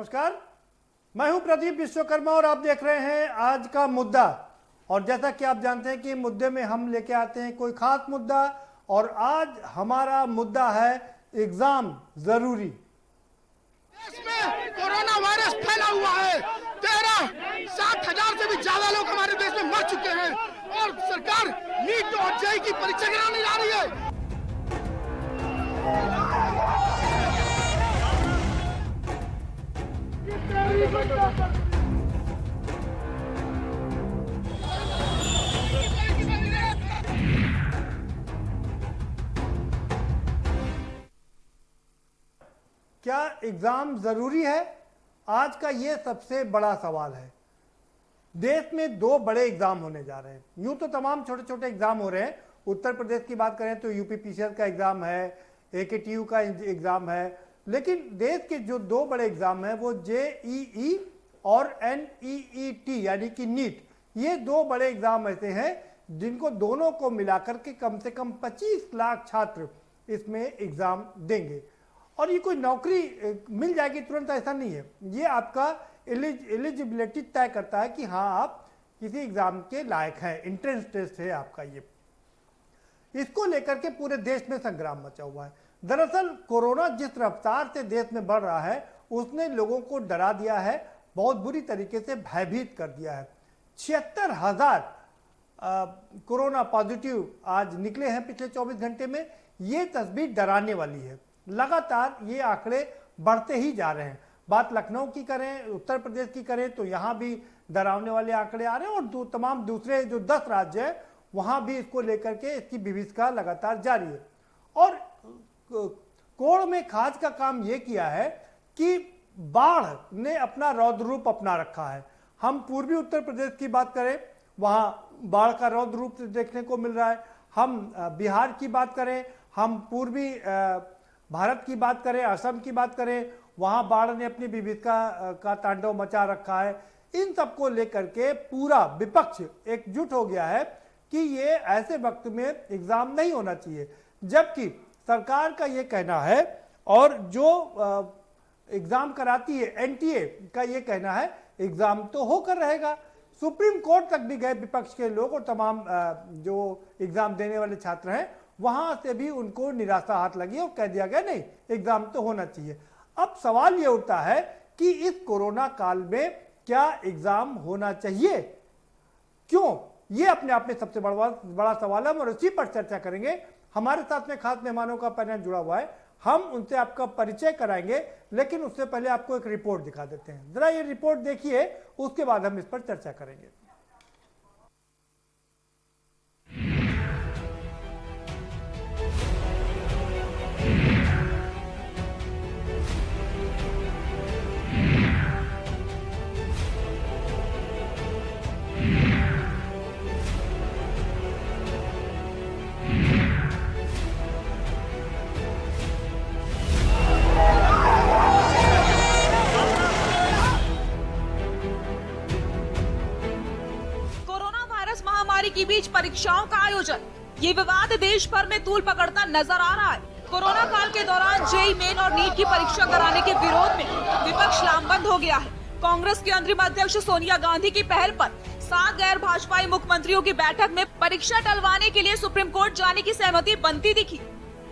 नमस्कार, मैं हूं प्रदीप विश्वकर्मा और आप देख रहे हैं आज का मुद्दा। और जैसा कि आप जानते हैं कि मुद्दे में हम लेके आते हैं कोई खास मुद्दा, और आज हमारा मुद्दा है एग्जाम जरूरी। देश में कोरोना वायरस फैला हुआ है। 13,7,000 से भी ज्यादा लोग हमारे देश में मर चुके हैं और सरकार नीट और जेईई की परीक्षा कराने जा रही है। क्या एग्जाम जरूरी है? आज का ये सबसे बड़ा सवाल है। देश में दो बड़े एग्जाम होने जा रहे हैं। यूं तो तमाम छोटे छोटे एग्जाम हो रहे हैं। उत्तर प्रदेश की बात करें तो यूपीपीसीएस का एग्जाम है, एकेटीयू का एग्जाम है, लेकिन देश के जो दो बड़े एग्जाम हैं वो जेईई और एनईईटी यानी कि नीट, ये दो बड़े एग्जाम ऐसे हैं जिनको दोनों को मिलाकर के कम से कम 25 लाख छात्र इसमें एग्जाम देंगे। और ये कोई नौकरी मिल जाएगी तुरंत, ऐसा नहीं है। ये आपका एलिजिबिलिटी तय करता है कि हाँ आप किसी एग्जाम के लायक हैं, एंट्रेंस टेस्ट है आपका। ये इसको लेकर के पूरे देश में संग्राम मचा हुआ है। दरअसल कोरोना जिस रफ्तार से देश में बढ़ रहा है उसने लोगों को डरा दिया है, बहुत बुरी तरीके से भयभीत कर दिया है। 76,000 कोरोना पॉजिटिव आज निकले हैं पिछले 24 घंटे में। ये तस्वीर डराने वाली है। लगातार ये आंकड़े बढ़ते ही जा रहे हैं। बात लखनऊ की करें, उत्तर प्रदेश की करें तो यहाँ भी डरावने वाले आंकड़े आ रहे हैं, और तमाम दूसरे जो 10 राज्य हैं वहाँ भी इसको लेकर के इसकी विभीषिका लगातार जारी है। और कोड़ में खाज का काम ये किया है कि बाढ़ ने अपना रौद्र रूप अपना रखा है। हम पूर्वी उत्तर प्रदेश की बात करें, वहाँ बाढ़ का रौद्र रूप देखने को मिल रहा है। हम बिहार की बात करें, हम पूर्वी भारत की बात करें, असम की बात करें, वहाँ बाढ़ ने अपनी विभीषिका का तांडव मचा रखा है। इन सबको लेकर के पूरा विपक्ष एकजुट हो गया है कि ये ऐसे वक्त में एग्जाम नहीं होना चाहिए, जबकि सरकार का ये कहना है और जो एग्जाम कराती है एनटीए का ये कहना है एग्जाम तो होकर रहेगा। सुप्रीम कोर्ट तक भी गए विपक्ष के लोग, और तमाम जो एग्जाम देने वाले छात्र हैं वहां से भी उनको निराशा हाथ लगी और कह दिया गया नहीं एग्जाम तो होना चाहिए। अब सवाल ये उठता है कि इस कोरोना काल में क्या एग्जाम होना चाहिए, क्यों? ये अपने आप में सबसे बड़ा सवाल है और इसी पर चर्चा करेंगे। हमारे साथ में खास मेहमानों का पैनल जुड़ा हुआ है, हम उनसे आपका परिचय कराएंगे, लेकिन उससे पहले आपको एक रिपोर्ट दिखा देते हैं। जरा ये रिपोर्ट देखिए, उसके बाद हम इस पर चर्चा करेंगे। के बीच परीक्षाओं का आयोजन, ये विवाद देश भर में तूल पकड़ता नजर आ रहा है। कोरोना काल के दौरान जेईई मेन और नीट की परीक्षा कराने के विरोध में विपक्ष लामबंद हो गया है। कांग्रेस की अंतरिम अध्यक्ष सोनिया गांधी की पहल पर 7 गैर भाजपाई मुख्यमंत्रियों की बैठक में परीक्षा टलवाने के लिए सुप्रीम कोर्ट जाने की सहमति बनती दिखी।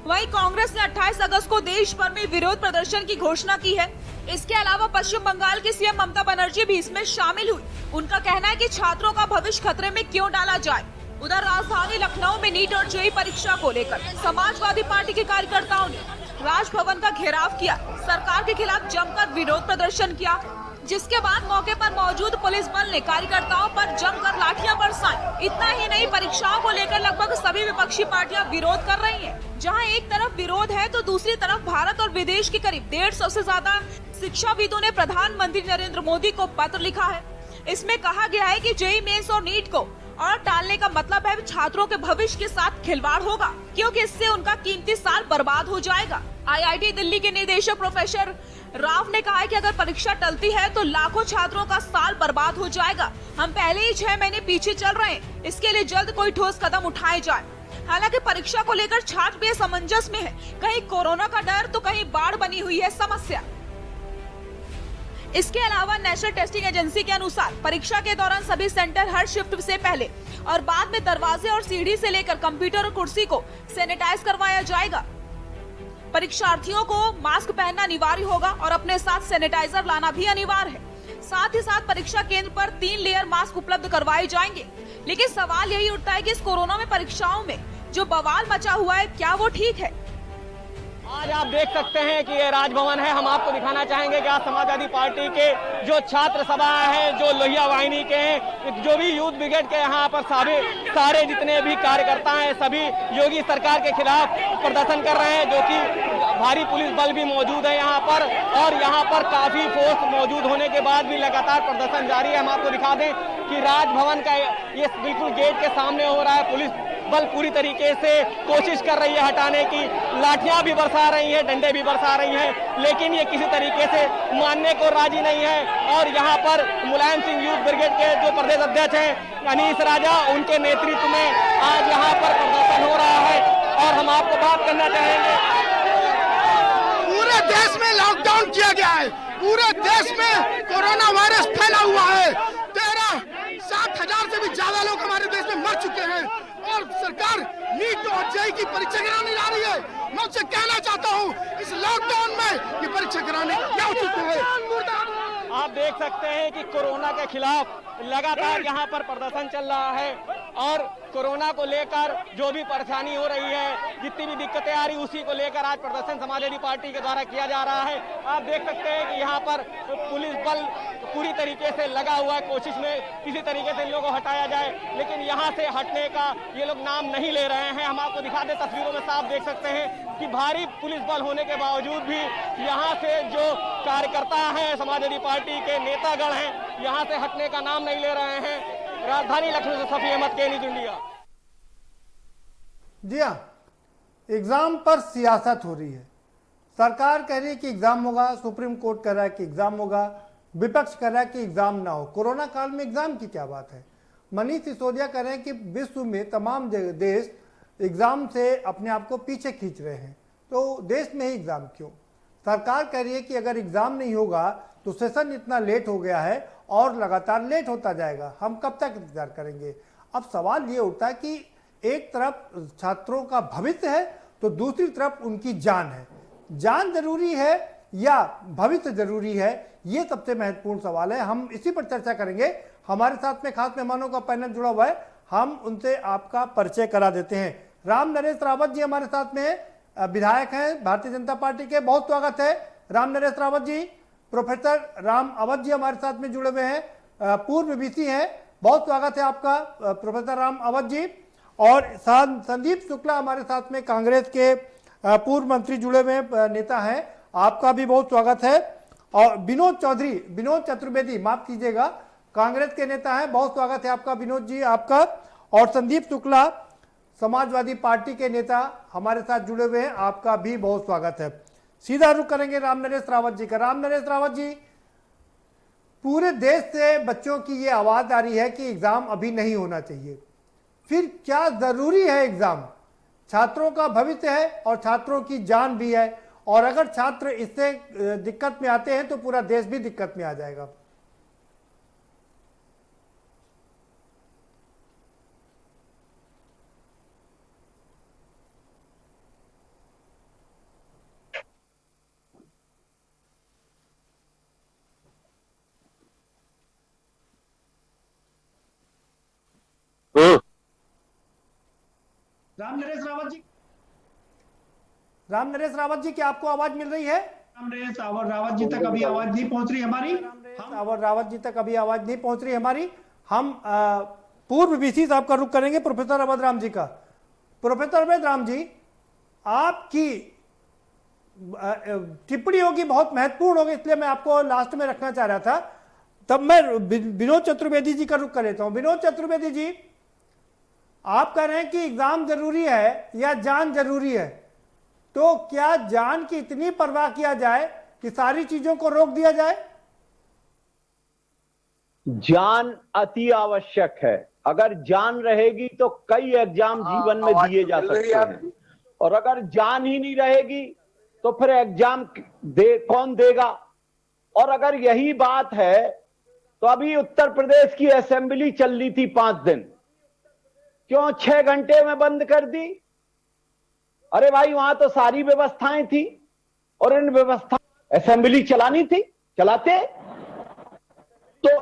वहीं कांग्रेस ने 28 अगस्त को देश भर में विरोध प्रदर्शन की घोषणा की है। इसके अलावा पश्चिम बंगाल की सीएम ममता बनर्जी भी इसमें शामिल हुई। उनका कहना है कि छात्रों का भविष्य खतरे में क्यों डाला जाए। उधर राजधानी लखनऊ में नीट और जेईई परीक्षा को लेकर समाजवादी पार्टी के कार्यकर्ताओं ने राजभवन का घेराव किया, सरकार के खिलाफ जमकर विरोध प्रदर्शन किया, जिसके बाद मौके पर मौजूद पुलिस बल ने कार्यकर्ताओं पर जमकर लाठियां बरसाई। इतना ही नहीं, परीक्षाओं को लेकर लगभग सभी विपक्षी पार्टियां विरोध कर रही हैं। जहां एक तरफ विरोध है तो दूसरी तरफ भारत और विदेश के करीब 150 से ज्यादा शिक्षाविदों ने प्रधानमंत्री नरेंद्र मोदी को पत्र लिखा है। इसमें कहा गया है कि जेईई मेंस और नीट को और टालने का मतलब है छात्रों के भविष्य के साथ खिलवाड़ होगा, क्योंकि इससे उनका कीमती साल बर्बाद हो जाएगा। आईआईटी दिल्ली के निदेशक प्रोफेसर राव ने कहा है कि अगर परीक्षा टलती है तो लाखों छात्रों का साल बर्बाद हो जाएगा। हम पहले ही 6 महीने पीछे चल रहे हैं, इसके लिए जल्द कोई ठोस कदम उठाए जाए। हालांकि परीक्षा को लेकर छात्र भी असमंजस में है, कहीं कोरोना का डर तो कहीं बाढ़ बनी हुई है समस्या। इसके अलावा नेशनल टेस्टिंग एजेंसी के अनुसार परीक्षा के दौरान सभी सेंटर हर शिफ्ट से पहले और बाद में दरवाजे और सीढ़ी से लेकर कंप्यूटर और कुर्सी को सैनिटाइज करवाया जाएगा। परीक्षार्थियों को मास्क पहनना अनिवार्य होगा और अपने साथ सैनिटाइजर लाना भी अनिवार्य है। साथ ही साथ परीक्षा केंद्र पर 3 लेयर मास्क उपलब्ध करवाए जाएंगे। लेकिन सवाल यही उठता है कि इस कोरोना में परीक्षाओं में जो बवाल मचा हुआ है, क्या वो ठीक है? आज आप देख सकते हैं कि ये राजभवन है। हम आपको दिखाना चाहेंगे कि आज समाजवादी पार्टी के जो छात्र सभा हैं, जो लोहिया वाहिनी के हैं, जो भी यूथ ब्रिगेड के यहाँ पर सारे जितने भी कार्यकर्ता हैं, सभी योगी सरकार के खिलाफ प्रदर्शन कर रहे हैं, जो कि भारी पुलिस बल भी मौजूद है यहाँ पर और यहाँ पर काफी फोर्स मौजूद होने के बाद भी लगातार प्रदर्शन जारी है। हम आपको दिखा दें कि राजभवन का ये बिल्कुल गेट के सामने हो रहा है। पुलिस बल पूरी तरीके से कोशिश कर रही है हटाने की, लाठियां भी बरसा रही है, डंडे भी बरसा रही हैं, लेकिन ये किसी तरीके से मानने को राजी नहीं है। और यहाँ पर मुलायम सिंह यूथ ब्रिगेड के जो प्रदेश अध्यक्ष हैं अनीस राजा, उनके नेतृत्व में आज यहाँ पर प्रदर्शन हो रहा है। और हम आपको बात करना चाहेंगे, पूरे देश में लॉकडाउन किया गया है, पूरे देश में कोरोना वायरस फैला हुआ है। 13,7,000 से भी ज्यादा लोग हमारे देश में मर चुके हैं और सरकार नीट और जेईई की परीक्षा कराने जा रही है। मैं उससे कहना चाहता हूँ, इस लॉकडाउन में ये परीक्षा कराने क्या उचित है? आप देख सकते हैं कि कोरोना के खिलाफ लगातार यहाँ पर प्रदर्शन चल रहा है और कोरोना को लेकर जो भी परेशानी हो रही है, जितनी भी दिक्कतें आ रही, उसी को लेकर आज प्रदर्शन समाजवादी पार्टी के द्वारा किया जा रहा है। आप देख सकते हैं कि यहाँ पर पुलिस बल पूरी तरीके से लगा हुआ है कोशिश में किसी तरीके से इन लोगों को हटाया जाए, लेकिन यहाँ से हटने का ये लोग नाम नहीं ले रहे हैं। हम आपको दिखा दें, तस्वीरों में साफ देख सकते हैं कि भारी पुलिस बल होने के बावजूद भी यहाँ से जो कार्यकर्ता हैं, समाजवादी पार्टी के नेतागण हैं, यहाँ से हटने का नाम नहीं ले रहे हैं। राजधानी लखनऊ से सफी अहमद के न्यूज़ इंडिया। जी हाँ, एग्जाम पर सियासत हो रही है। सरकार कह रही है कि एग्जाम होगा, सुप्रीम कोर्ट कह रहा है कि एग्जाम होगा, विपक्ष कह रहा है कि एग्जाम ना हो। कोरोना काल में एग्जाम की क्या बात है? मनीष सिसोदिया कह रहे हैं कि विश्व में तमाम देश एग्जाम से अपने आप को पीछे खींच रहे हैं, तो देश में ही एग्जाम क्यों? सरकार कह रही है कि अगर एग्जाम नहीं होगा तो सेशन इतना लेट हो गया है और लगातार लेट होता जाएगा, हम कब तक इंतजार करेंगे? अब सवाल ये उठता है कि एक तरफ छात्रों का भविष्य है तो दूसरी तरफ उनकी जान है। जान जरूरी है या भविष्य जरूरी है, ये सबसे महत्वपूर्ण सवाल है। हम इसी पर चर्चा करेंगे। हमारे साथ में खास मेहमानों का पैनल जुड़ा हुआ है, हम उनसे आपका परिचय करा देते हैं। राम नरेश रावत जी हमारे साथ में विधायक हैं भारतीय जनता पार्टी के, बहुत स्वागत है राम नरेश रावत जी। प्रोफेसर राम अवध जी हमारे साथ में जुड़े हुए हैं, पूर्व वीसी हैं, बहुत स्वागत है आपका प्रोफेसर राम अवध जी। और संदीप शुक्ला हमारे साथ में कांग्रेस के पूर्व मंत्री जुड़े हुए नेता हैं, आपका भी बहुत स्वागत है। और विनोद चतुर्वेदी, माफ कीजिएगा, कांग्रेस के नेता हैं, बहुत स्वागत है आपका विनोद जी आपका। और संदीप शुक्ला समाजवादी पार्टी के नेता हमारे साथ जुड़े हुए हैं, आपका भी बहुत स्वागत है। सीधा रुख करेंगे राम नरेश रावत जी का। राम नरेश रावत जी, पूरे देश से बच्चों की ये आवाज आ रही है कि एग्जाम अभी नहीं होना चाहिए, फिर क्या जरूरी है एग्जाम? छात्रों का भविष्य है और छात्रों की जान भी है, और अगर छात्र इससे दिक्कत में आते हैं तो पूरा देश भी दिक्कत में आ जाएगा। राम नरेश रावत जी, क्या आपको आवाज मिल रही है? रावत जी तक अभी आवाज नहीं पहुंच रही हमारी। रावत जी तक अभी आवाज नहीं पहुंच रही हमारी। हम पूर्व वीसी साहब का रुख करेंगे, प्रोफेसर अवध राम जी का। प्रोफेसर अवध राम जी, आपकी टिप्पणी होगी, बहुत महत्वपूर्ण होगी, इसलिए मैं आपको लास्ट में रखना चाह रहा था। तब मैं विनोद चतुर्वेदी जी का रुख कर लेता हूं। विनोद चतुर्वेदी जी, आप कह रहे हैं कि एग्जाम जरूरी है या जान जरूरी है, तो क्या जान की इतनी परवाह किया जाए कि सारी चीजों को रोक दिया जाए? जान अति आवश्यक है। अगर जान रहेगी तो कई एग्जाम जीवन में दिए जा सकते हैं, और अगर जान ही नहीं रहेगी तो फिर एग्जाम कौन देगा? और अगर यही बात है तो अभी उत्तर प्रदेश की असेंबली चल रही थी 5 दिन, क्यों 6 घंटे में बंद कर दी? अरे भाई वहां तो सारी व्यवस्थाएं थी और इन व्यवस्था असेंबली चलानी थी, चलाते तो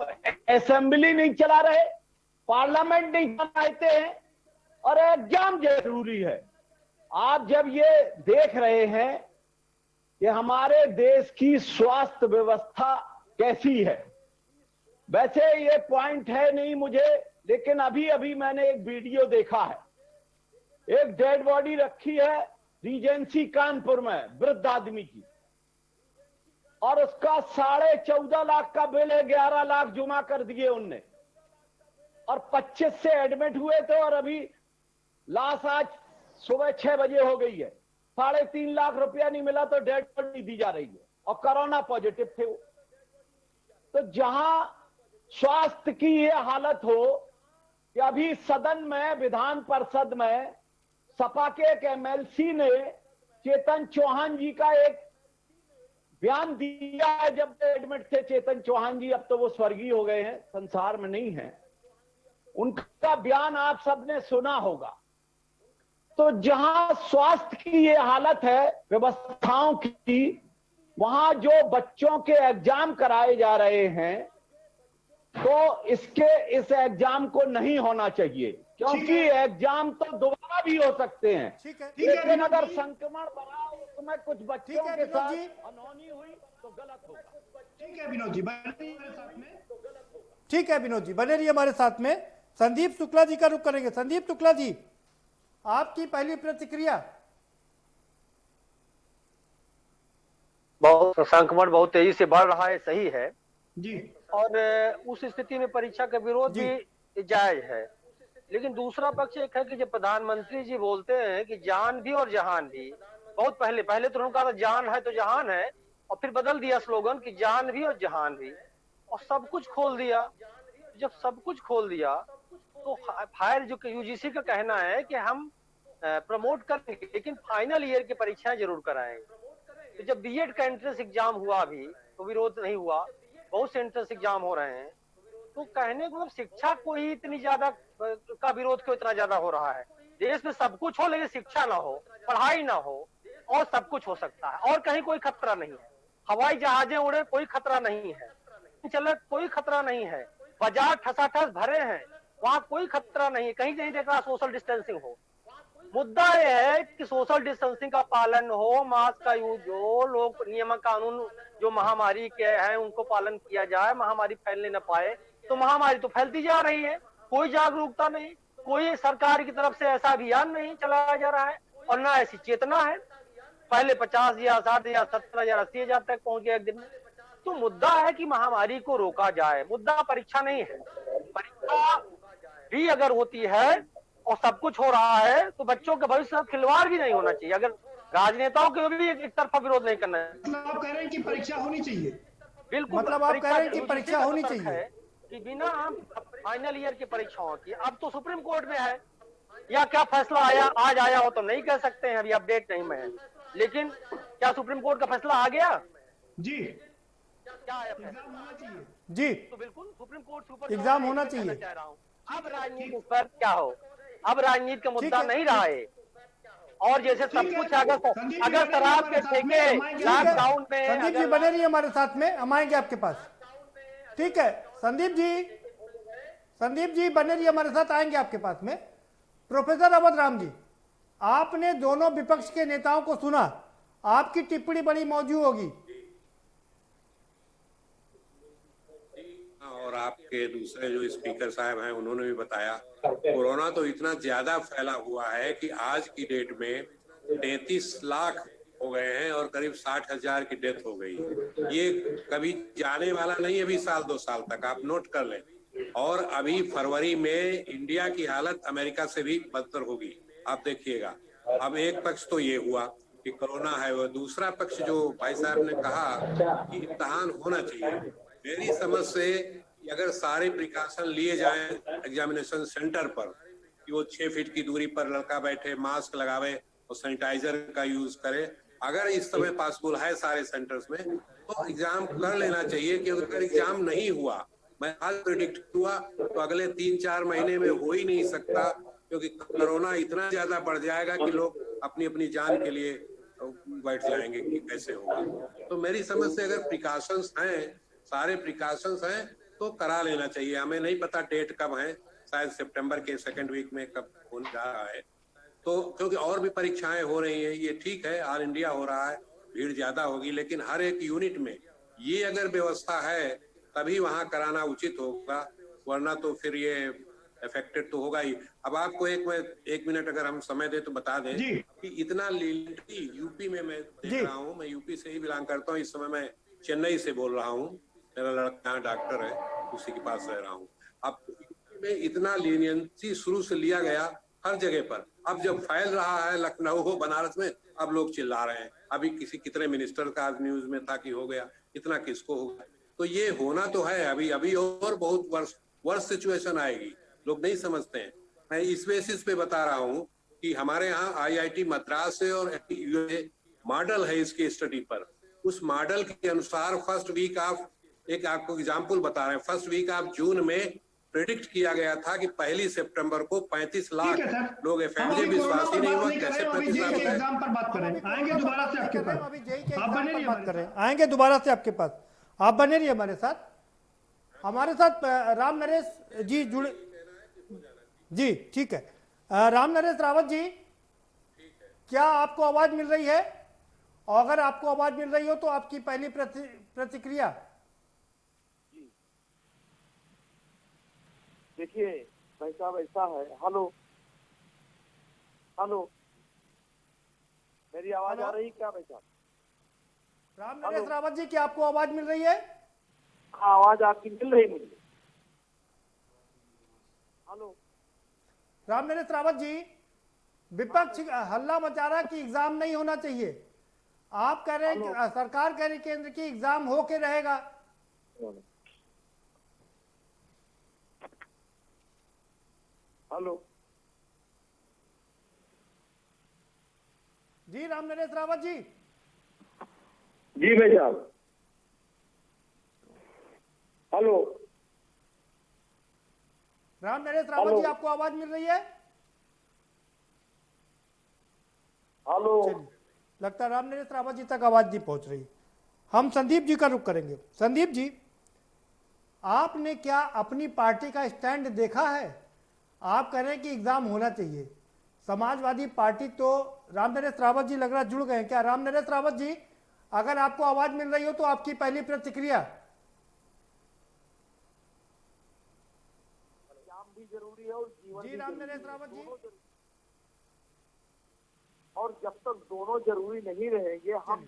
असेंबली नहीं चला रहे, पार्लियामेंट नहीं चलाते हैं और एग्जाम जरूरी है। आप जब ये देख रहे हैं कि हमारे देश की स्वास्थ्य व्यवस्था कैसी है, वैसे ये पॉइंट है नहीं मुझे, लेकिन अभी अभी मैंने एक वीडियो देखा है, एक डेड बॉडी रखी है रीजेंसी कानपुर में, वृद्ध आदमी की, और उसका 14.5 लाख का बिल है, 11 लाख जमा कर दिए उनने, और 25 से एडमिट हुए थे और अभी लाश आज सुबह 6 बजे हो गई है। 3.5 लाख रुपया नहीं मिला तो डेड बॉडी दी जा रही है और कोरोना पॉजिटिव थे वो। तो जहां स्वास्थ्य की ये हालत हो कि अभी सदन में, विधान परिषद में सपा के एक एमएलसी ने चेतन चौहान जी का एक बयान दिया है, जब एडमिट थे चेतन चौहान जी, अब तो वो स्वर्गीय हो गए हैं, संसार में नहीं है, उनका बयान आप सबने सुना होगा। तो जहां स्वास्थ्य की ये हालत है व्यवस्थाओं की, वहां जो बच्चों के एग्जाम कराए जा रहे हैं, तो इस एग्जाम को नहीं होना चाहिए, क्योंकि एग्जाम तो दोबारा भी हो सकते हैं। ठीक है, लेकिन अगर संक्रमण बढ़ा उसमें कुछ बच्चों के साथ अनहोनी हुई तो गलत होगा। ठीक है विनोद जी, बने रहिए हमारे साथ में। ठीक है विनोद जी, बने रहिए हमारे साथ में। संदीप शुक्ला जी का रुख करेंगे। संदीप शुक्ला जी, आपकी पहली प्रतिक्रिया। बहुत संक्रमण बहुत तेजी से बढ़ रहा है, सही है जी, और उस स्थिति में परीक्षा का विरोध भी जायज है। लेकिन दूसरा पक्ष एक है कि जब प्रधानमंत्री जी बोलते हैं कि जान भी और जहान भी, बहुत पहले तो उन्होंने कहा था जान है तो जहान है, और फिर बदल दिया स्लोगन कि जान भी और जहान भी, और सब कुछ खोल दिया। जब सब कुछ खोल दिया तो हायर जो यूजीसी का कहना है कि हम प्रमोट करेंगे लेकिन फाइनल ईयर की परीक्षाएं जरूर कराएंगे। तो जब बीएड का एंट्रेंस एग्जाम हुआ अभी तो विरोध नहीं हुआ, बहुत से एंट्रेंस एग्जाम हो रहे हैं, तो कहने को शिक्षा को ही इतनी ज्यादा का विरोध क्यों इतना ज्यादा हो रहा है? देश में सब कुछ हो लेकिन शिक्षा ना हो, पढ़ाई ना हो, और सब कुछ हो सकता है और कहीं कोई खतरा नहीं है। हवाई जहाजें उड़े कोई खतरा नहीं है, चले कोई खतरा नहीं है, बाजार ठसाठस भरे हैं वहां कोई खतरा नहीं है, कहीं नहीं देख रहा सोशल डिस्टेंसिंग हो। मुद्दा यह है कि सोशल डिस्टेंसिंग का पालन हो, मास्क का यूज हो, लोग नियम कानून जो महामारी के हैं उनको पालन किया जाए, महामारी फैलने न पाए। तो महामारी तो फैलती जा रही है, कोई जागरूकता नहीं, कोई सरकार की तरफ से ऐसा अभियान नहीं चलाया जा रहा है और ना ऐसी चेतना है। पहले 50,000, 60,000, 70,000, 80,000 तक पहुंच गया एक दिन में। तो मुद्दा है कि महामारी को रोका जाए, मुद्दा परीक्षा नहीं है। परीक्षा भी अगर होती है और सब कुछ हो रहा है तो बच्चों के भविष्य में खिलवाड़ भी नहीं होना चाहिए। अगर राजनेताओं के भी एक तरफा विरोध नहीं करना है। मतलब आप कह रहे हैं कि परीक्षा होनी चाहिए? बिल्कुल, मतलब आप कह रहे हैं कि परीक्षा होनी चाहिए कि बिना फाइनल ईयर की परीक्षाओं की। अब तो सुप्रीम कोर्ट में है, या क्या फैसला आज आया हो तो नहीं कह सकते हैं, अभी अपडेट नहीं में है, लेकिन क्या सुप्रीम कोर्ट का फैसला आ गया? जी, क्या आया एग्जाम होना चाहिए जी, तो बिल्कुल सुप्रीम कोर्ट से ऊपर एग्जाम होना चाहिए। चाह रहा हूँ। अब राजनीति पर क्या हो, अब राजनीति का मुद्दा नहीं रहा है। और जैसे सब कुछ अगर शराब के ठेके लॉकडाउन में। संदीप जी बने रहिए हमारे साथ में, हम आएंगे आपके पास। ठीक है संदीप जी बने रहिए हमारे साथ, आएंगे आपके पास में। प्रोफेसर अवध राम जी, आपने दोनों विपक्ष के नेताओं को सुना, आपकी टिप्पणी बड़ी मौजूद होगी। और आपके दूसरे जो स्पीकर साहब हैं उन्होंने भी बताया, कोरोना तो इतना ज्यादा फैला हुआ है कि आज की डेट में 33 लाख हो गए हैं और करीब 60,000 की डेथ हो गई। ये कभी जाने वाला नहीं, अभी साल 2 साल तक आप नोट कर लें। और अभी फरवरी में इंडिया की हालत अमेरिका से भी बदतर होगी, आप देखिएगा। अब एक पक्ष तो ये हुआ कि कोरोना है, वो दूसरा पक्ष जो भाई साहब ने कहा कि इम्तिहान होना चाहिए। मेरी समझ से अगर सारे प्रिकॉशन लिए जाएं एग्जामिनेशन सेंटर पर, कि वो 6 फीट की दूरी पर लड़का बैठे, मास्क लगावे और सैनिटाइजर का यूज करे, अगर इस समय पॉसिबल है सारे सेंटर्स में, तो एग्जाम कर लेना चाहिए, क्योंकि अगर एग्जाम नहीं हुआ, मैं आज प्रिडिक्ट हुआ, तो अगले 3-4 महीने में हो ही नहीं सकता, क्योंकि कोरोना इतना ज्यादा बढ़ जाएगा कि लोग अपनी अपनी जान के लिए बैठ जाएंगे कि कैसे होगा। तो मेरी समझ से अगर प्रिकॉशंस हैं, सारे प्रिकॉशंस हैं, तो करा लेना चाहिए। हमें नहीं पता डेट कब है, शायद सितंबर के सेकंड वीक में कब होने जा रहा है, तो क्योंकि और भी परीक्षाएं हो रही हैं। ये ठीक है, ऑल इंडिया हो रहा है, भीड़ ज्यादा होगी, लेकिन हर एक यूनिट में ये अगर व्यवस्था है तभी वहां कराना उचित होगा, वरना तो फिर ये अफेक्टेड तो होगा ही। अब आपको एक मिनट अगर हम समय दे तो बता दें कि इतना लीनियंटी यूपी में मैं देख रहा हूँ। मैं यूपी से ही बिलोंग करता हूँ, इस समय मैं चेन्नई से बोल रहा हूँ, मेरा लड़का यहाँ डॉक्टर है, उसी के पास रह रहा हूँ। अब यूपी में इतना लीनियंसी शुरू से लिया गया हर जगह पर, अब जब फैल रहा है लखनऊ हो, बनारस में, अब लोग चिल्ला रहे हैं। अभी कितने मिनिस्टर का आज न्यूज में था कि हो गया, इतना किसको होगा। तो ये होना तो है, अभी और बहुत वर्ष सिचुएशन आएगी, लोग नहीं समझते हैं। मैं इस बेसिस पे बता रहा हूँ कि हमारे यहाँ IIT मद्रास से और मॉडल है इसके स्टडी पर, उस मॉडल के अनुसार फर्स्ट वीक ऑफ, एक आपको एग्जाम्पल बता रहे हैं, फर्स्ट वीक ऑफ जून में प्रेडिक्ट किया गया था कि 1 सितंबर को 35 लाख लोग FMJ विश्वास ही नहीं हुआ। कैसे 35 लाख एग्जाम पर बात करें, आएंगे दोबारा से आपके पास, अभी जेई के आप बने एग्जाम पर रहिए बात कर रहे हैं, आएंगे दोबारा से आपके पास, आप बने रहिए हमारे साथ राम नरेश जी जुड़े जी, ठीक है। राम नरेश रावत जी, क्या आपको आवाज मिल रही है? और अगर आपको आवाज मिल रही हो तो आपकी पहली प्रतिक्रिया। देखिए भाई साहब, ऐसा है, हेलो हेलो, मेरी आवाज आ रही क्या भाई साहब? राम नरेश रावत जी, क्या आपको आवाज मिल रही है? आवाज आपकी मिल रही मुझे। हेलो राम नरेश रावत जी, विपक्ष हल्ला मचा रहा कि एग्जाम नहीं होना चाहिए, आप कह रहे हैं कि सरकार कह रही केंद्र की एग्जाम होके रहेगा। हेलो जी राम नरेश रावत जी। जी भाई साहब, हेलो राम नरेश रावत जी, आपको आवाज मिल रही है? हेलो, लगता है राम नरेश रावत जी तक आवाज नहीं पहुंच रही। हम संदीप जी का रुख करेंगे। संदीप जी, आपने क्या अपनी पार्टी का स्टैंड देखा है? आप कह रहे हैं कि एग्जाम होना चाहिए, समाजवादी पार्टी तो राम नरेश रावत जी लग रहा जुड़ गए हैं। क्या राम नरेश रावत जी, अगर आपको आवाज मिल रही हो तो आपकी पहली प्रतिक्रिया। भी जरूरी है और जीवन जी भी राम जरूरी नरेश है, रावत जी। और जब तक दोनों जरूरी नहीं रहेंगे, हम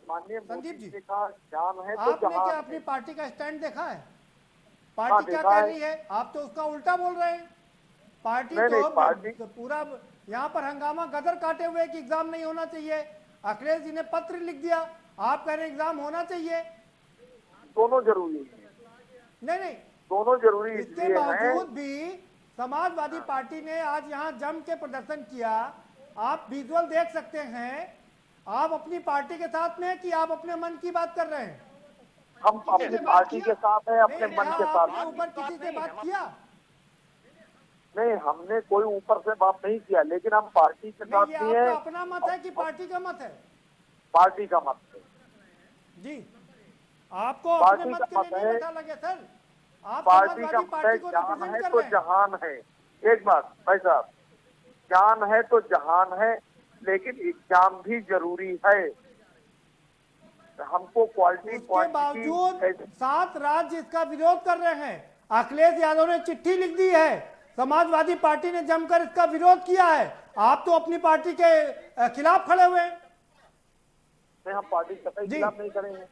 माननीय संदीप जी, का जान है तो आपने जहां क्या अपनी पार्टी का स्टैंड देखा है? पार्टी क्या कह रही है? आप तो उसका उल्टा बोल रहे हैं। पार्टी तो पूरा यहाँ पर हंगामा गदर काटे हुए कि एग्जाम नहीं होना चाहिए। अखिलेश जी ने पत्र लिख दिया, आप कह रहे हैं एग्जाम होना चाहिए। दोनों जरूरी है। नहीं, दोनों जरूरी इसके बावजूद भी समाजवादी पार्टी ने आज यहाँ जम के प्रदर्शन किया। आप विजुअल देख सकते हैं। आप अपनी पार्टी के साथ में कि आप अपने मन की बात कर रहे हैं? हम अपनी पार्टी के साथ है, अपने मन के साथ। ऊपर किसी से बात किया? नहीं, हमने कोई ऊपर से बात नहीं किया, लेकिन हम पार्टी के साथ भी है। अपना मत है कि पार्टी का मत है? पार्टी का मत है जी। आपको अपने मत के लिए नहीं अच्छा लगे सर? आप पार्टी का मत है, जान है तो जहान है। एक बात भाई साहब, जान है तो जहान है, लेकिन एग्जाम भी जरूरी है। हमको क्वालिटी के बावजूद 7 राज्य इसका विरोध कर रहे हैं। अखिलेश यादव ने चिट्ठी लिख दी है, समाजवादी पार्टी ने जमकर इसका विरोध किया है। आप तो अपनी पार्टी के खिलाफ खड़े हुए हैं। नहीं, हम पार्टी के खिलाफ नहीं खड़े हैं।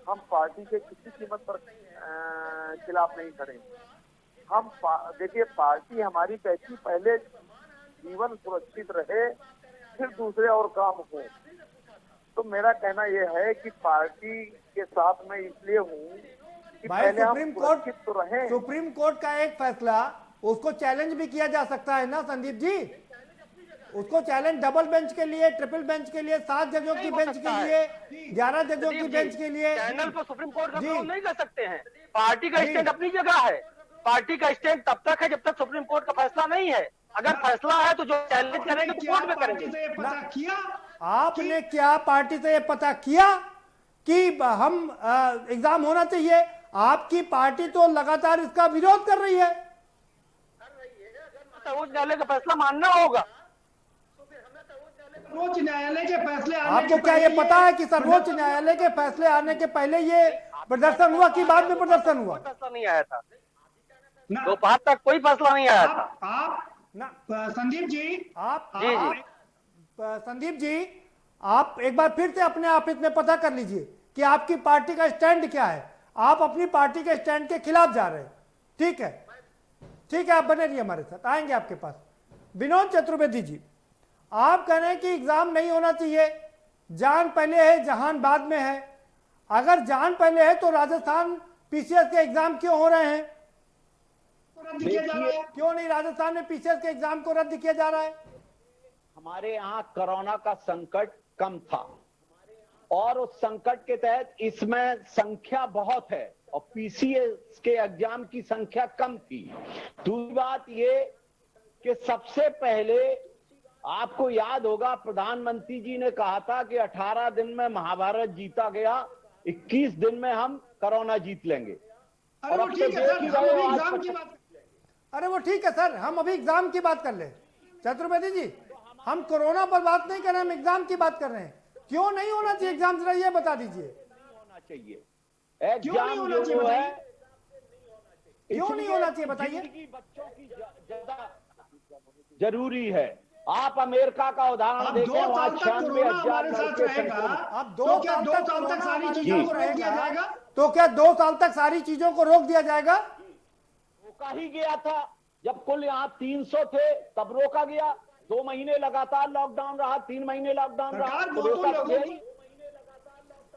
हम पार्टी के किसी कीमत पर खिलाफ नहीं खड़े। हम देखिए, पार्टी हमारी कहती पहले जीवन सुरक्षित रहे, फिर दूसरे और काम हो। तो मेरा कहना यह है कि पार्टी के साथ मैं इसलिए हूँ कि पहले हम सुरक्षित तो रहें। सुप्रीम कोर्ट का एक फैसला, उसको चैलेंज भी किया जा सकता है ना संदीप जी? उसको चैलेंज डबल बेंच के लिए, ट्रिपल बेंच के लिए, 7 जजों की बेंच के लिए, 11 जजों की बेंच के लिए चैनल पर सुप्रीम कोर्ट का जी। विरोध नहीं कर सकते हैं। पार्टी का जी। स्टैंड अपनी जगह है। पार्टी का स्टैंड तब तक है जब तक सुप्रीम कोर्ट का फैसला नहीं है। अगर फैसला है तो जो चैलेंज करेंगे तो कोर्ट में करेंगे। पार्टी से ये पता किया आपने क्या पार्टी से ये पता किया कि हम एग्जाम होना चाहिए? आपकी पार्टी तो लगातार इसका विरोध कर रही है। सर्वोच्च न्यायालय का फैसला मानना होगा। सर्वोच्च न्यायालय के फैसले आने आपको के क्या ये पहले पता है कि सर्वोच्च न्यायालय के फैसले आने के पहले ये प्रदर्शन हुआ कि बाद में प्रदर्शन हुआ? फैसला नहीं आया था, ना, दोपहर तक कोई फैसला नहीं आया था। आप ना संदीप जी संदीप जी, आप एक बार फिर से अपने आप इसमें पता कर लीजिए कि आपकी पार्टी का स्टैंड क्या है। आप अपनी पार्टी के स्टैंड के खिलाफ जा रहे हैं। ठीक है, ठीक है, आप बने रहिए, हमारे साथ आएंगे आपके पास। विनोद चतुर्वेदी जी, आप कह रहे हैं कि एग्जाम नहीं होना चाहिए, जान पहले है जहान बाद में है। अगर जान पहले है तो राजस्थान पीसीएस के एग्जाम क्यों हो रहे हैं? रद्द किया जा रहा है। क्यों नहीं राजस्थान में पीसीएस के एग्जाम को रद्द किया जा रहा है? हमारे यहाँ कोरोना का संकट कम था और उस संकट के तहत इसमें संख्या बहुत है और पीसीएस के एग्जाम की संख्या कम थी। दूसरी बात ये कि सबसे पहले आपको याद होगा प्रधानमंत्री जी ने कहा था कि 18 दिन में महाभारत जीता गया, 21 दिन में हम कोरोना जीत लेंगे। अरे वो ठीक है सर, हम अभी एग्जाम की बात अरे वो ठीक है सर, हम अभी एग्जाम की बात कर ले। चतुर्वेदी जी, हम कोरोना पर बात नहीं कर रहे, हम एग्जाम की बात कर रहे हैं। क्यों नहीं होना चाहिए एग्जाम, जरा ये बता दीजिए। होना चाहिए एग्जाम जो है, क्यों नहीं होना चाहिए बताइए। बच्चों की ज्यादा जरूरी है। आप अमेरिका का उदाहरण अब देखें, 2 वहां साल तक 96,000 कोरोना हमारे साथ रहेगा। अब तो क्या 2 साल तक सारी चीजों को रोक दिया जाएगा? तो क्या 2 साल तक सारी चीजों को रोक दिया जाएगा? रोका ही गया था। जब कुल यहाँ 300 थे तब रोका गया। 2 महीने लगातार लॉकडाउन रहा, 3 महीने लॉकडाउन रहा, सरकार तो बहुतों रोका तो लोगों गया ही।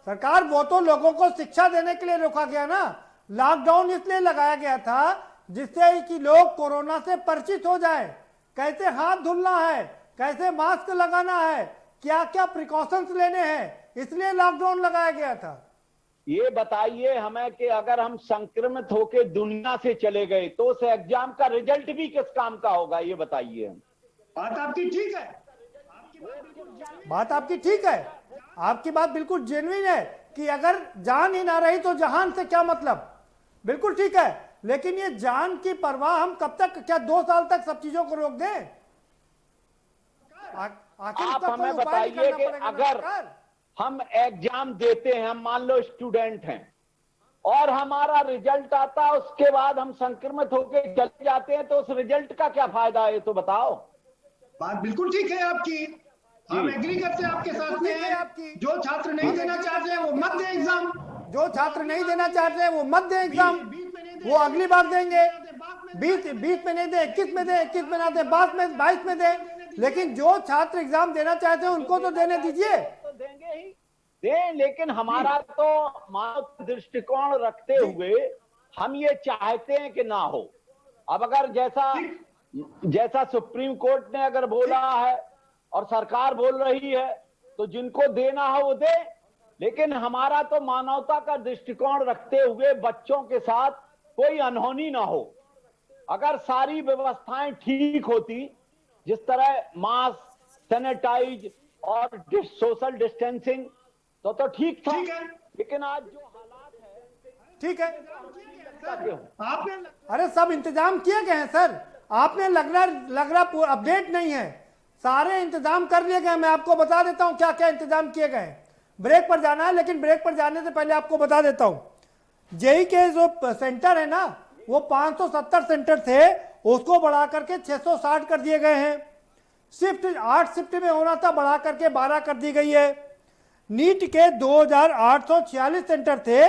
सरकार वो तो लोगों को शिक्षा देने के लिए रोका गया ना। लॉकडाउन इसलिए लगाया गया था जिससे कि लोग कोरोना से परिचित हो जाएं, कैसे हाथ धुलना है, कैसे मास्क लगाना है, क्या क्या प्रिकॉशंस लेने हैं, इसलिए लॉकडाउन लगाया गया था। ये बताइए हमें कि अगर हम संक्रमित होकर दुनिया से चले गए तो उस एग्जाम का रिजल्ट भी किस काम का होगा, ये बताइए। बात आपकी ठीक है, बात आपकी ठीक है, आपकी बात बिल्कुल जेन्युइन है कि अगर जान ही ना रही तो जहान से क्या मतलब, बिल्कुल ठीक है। लेकिन ये जान की परवाह हम कब तक, क्या 2 साल तक सब चीजों को रोक दें? आखिर आप इसका कोई हमें उपाय बताइए निकालना कि पड़ेगा ना अगर सरकार। हम एग्जाम देते हैं, हम मान लो स्टूडेंट हैं और हमारा रिजल्ट आता है, उसके बाद हम संक्रमित होकर चले जाते हैं, तो उस रिजल्ट का क्या फायदा है, तो बताओ। बात बिल्कुल ठीक है आपकी, हम एग्री करते हैं आपके साथ में। ठीक है आपकी। जो छात्र नहीं देना चाहते हैं वो मत दे एग्जाम। जो छात्र नहीं देना चाहते हैं वो मत दे एग्जाम, 20 में नहीं दे, वो अगली बार देंगे। 20 20 में नहीं दे, 21 में दे, 21 में ना दे, 22 में दे। लेकिन जो छात्र एग्जाम देना चाहते हैं उनको तो देने दीजिए। तो देंगे ही दें, लेकिन हमारा तो मानव दृष्टिकोण रखते हुए हम ये चाहते हैं कि ना हो। अब अगर जैसा सुप्रीम कोर्ट ने अगर बोला है और सरकार बोल रही है तो जिनको देना है वो दे, लेकिन हमारा तो मानवता का दृष्टिकोण रखते हुए बच्चों के साथ कोई अनहोनी ना हो। अगर सारी व्यवस्थाएं ठीक होती, जिस तरह मास्क, सैनिटाइज और सोशल डिस्टेंसिंग, तो ठीक था। लेकिन आज जो हालात है, ठीक है, आपने अरे सब इंतजाम किए गए हैं सर, आपने लग रहा अपडेट नहीं है। सारे इंतजाम कर लिए गए। मैं आपको बता देता हूं क्या क्या इंतजाम किए गए हैं। ब्रेक पर जाना है, लेकिन ब्रेक पर जाने से पहले आपको बता देता हूं जेई के जो सेंटर है ना, वो 570 सेंटर थे, उसको बढ़ा करके 660 कर दिए गए हैं। शिफ्ट 8 शिफ्ट में होना था, बढ़ा करके 12 कर दी गई है। नीट के 2846 सेंटर थे,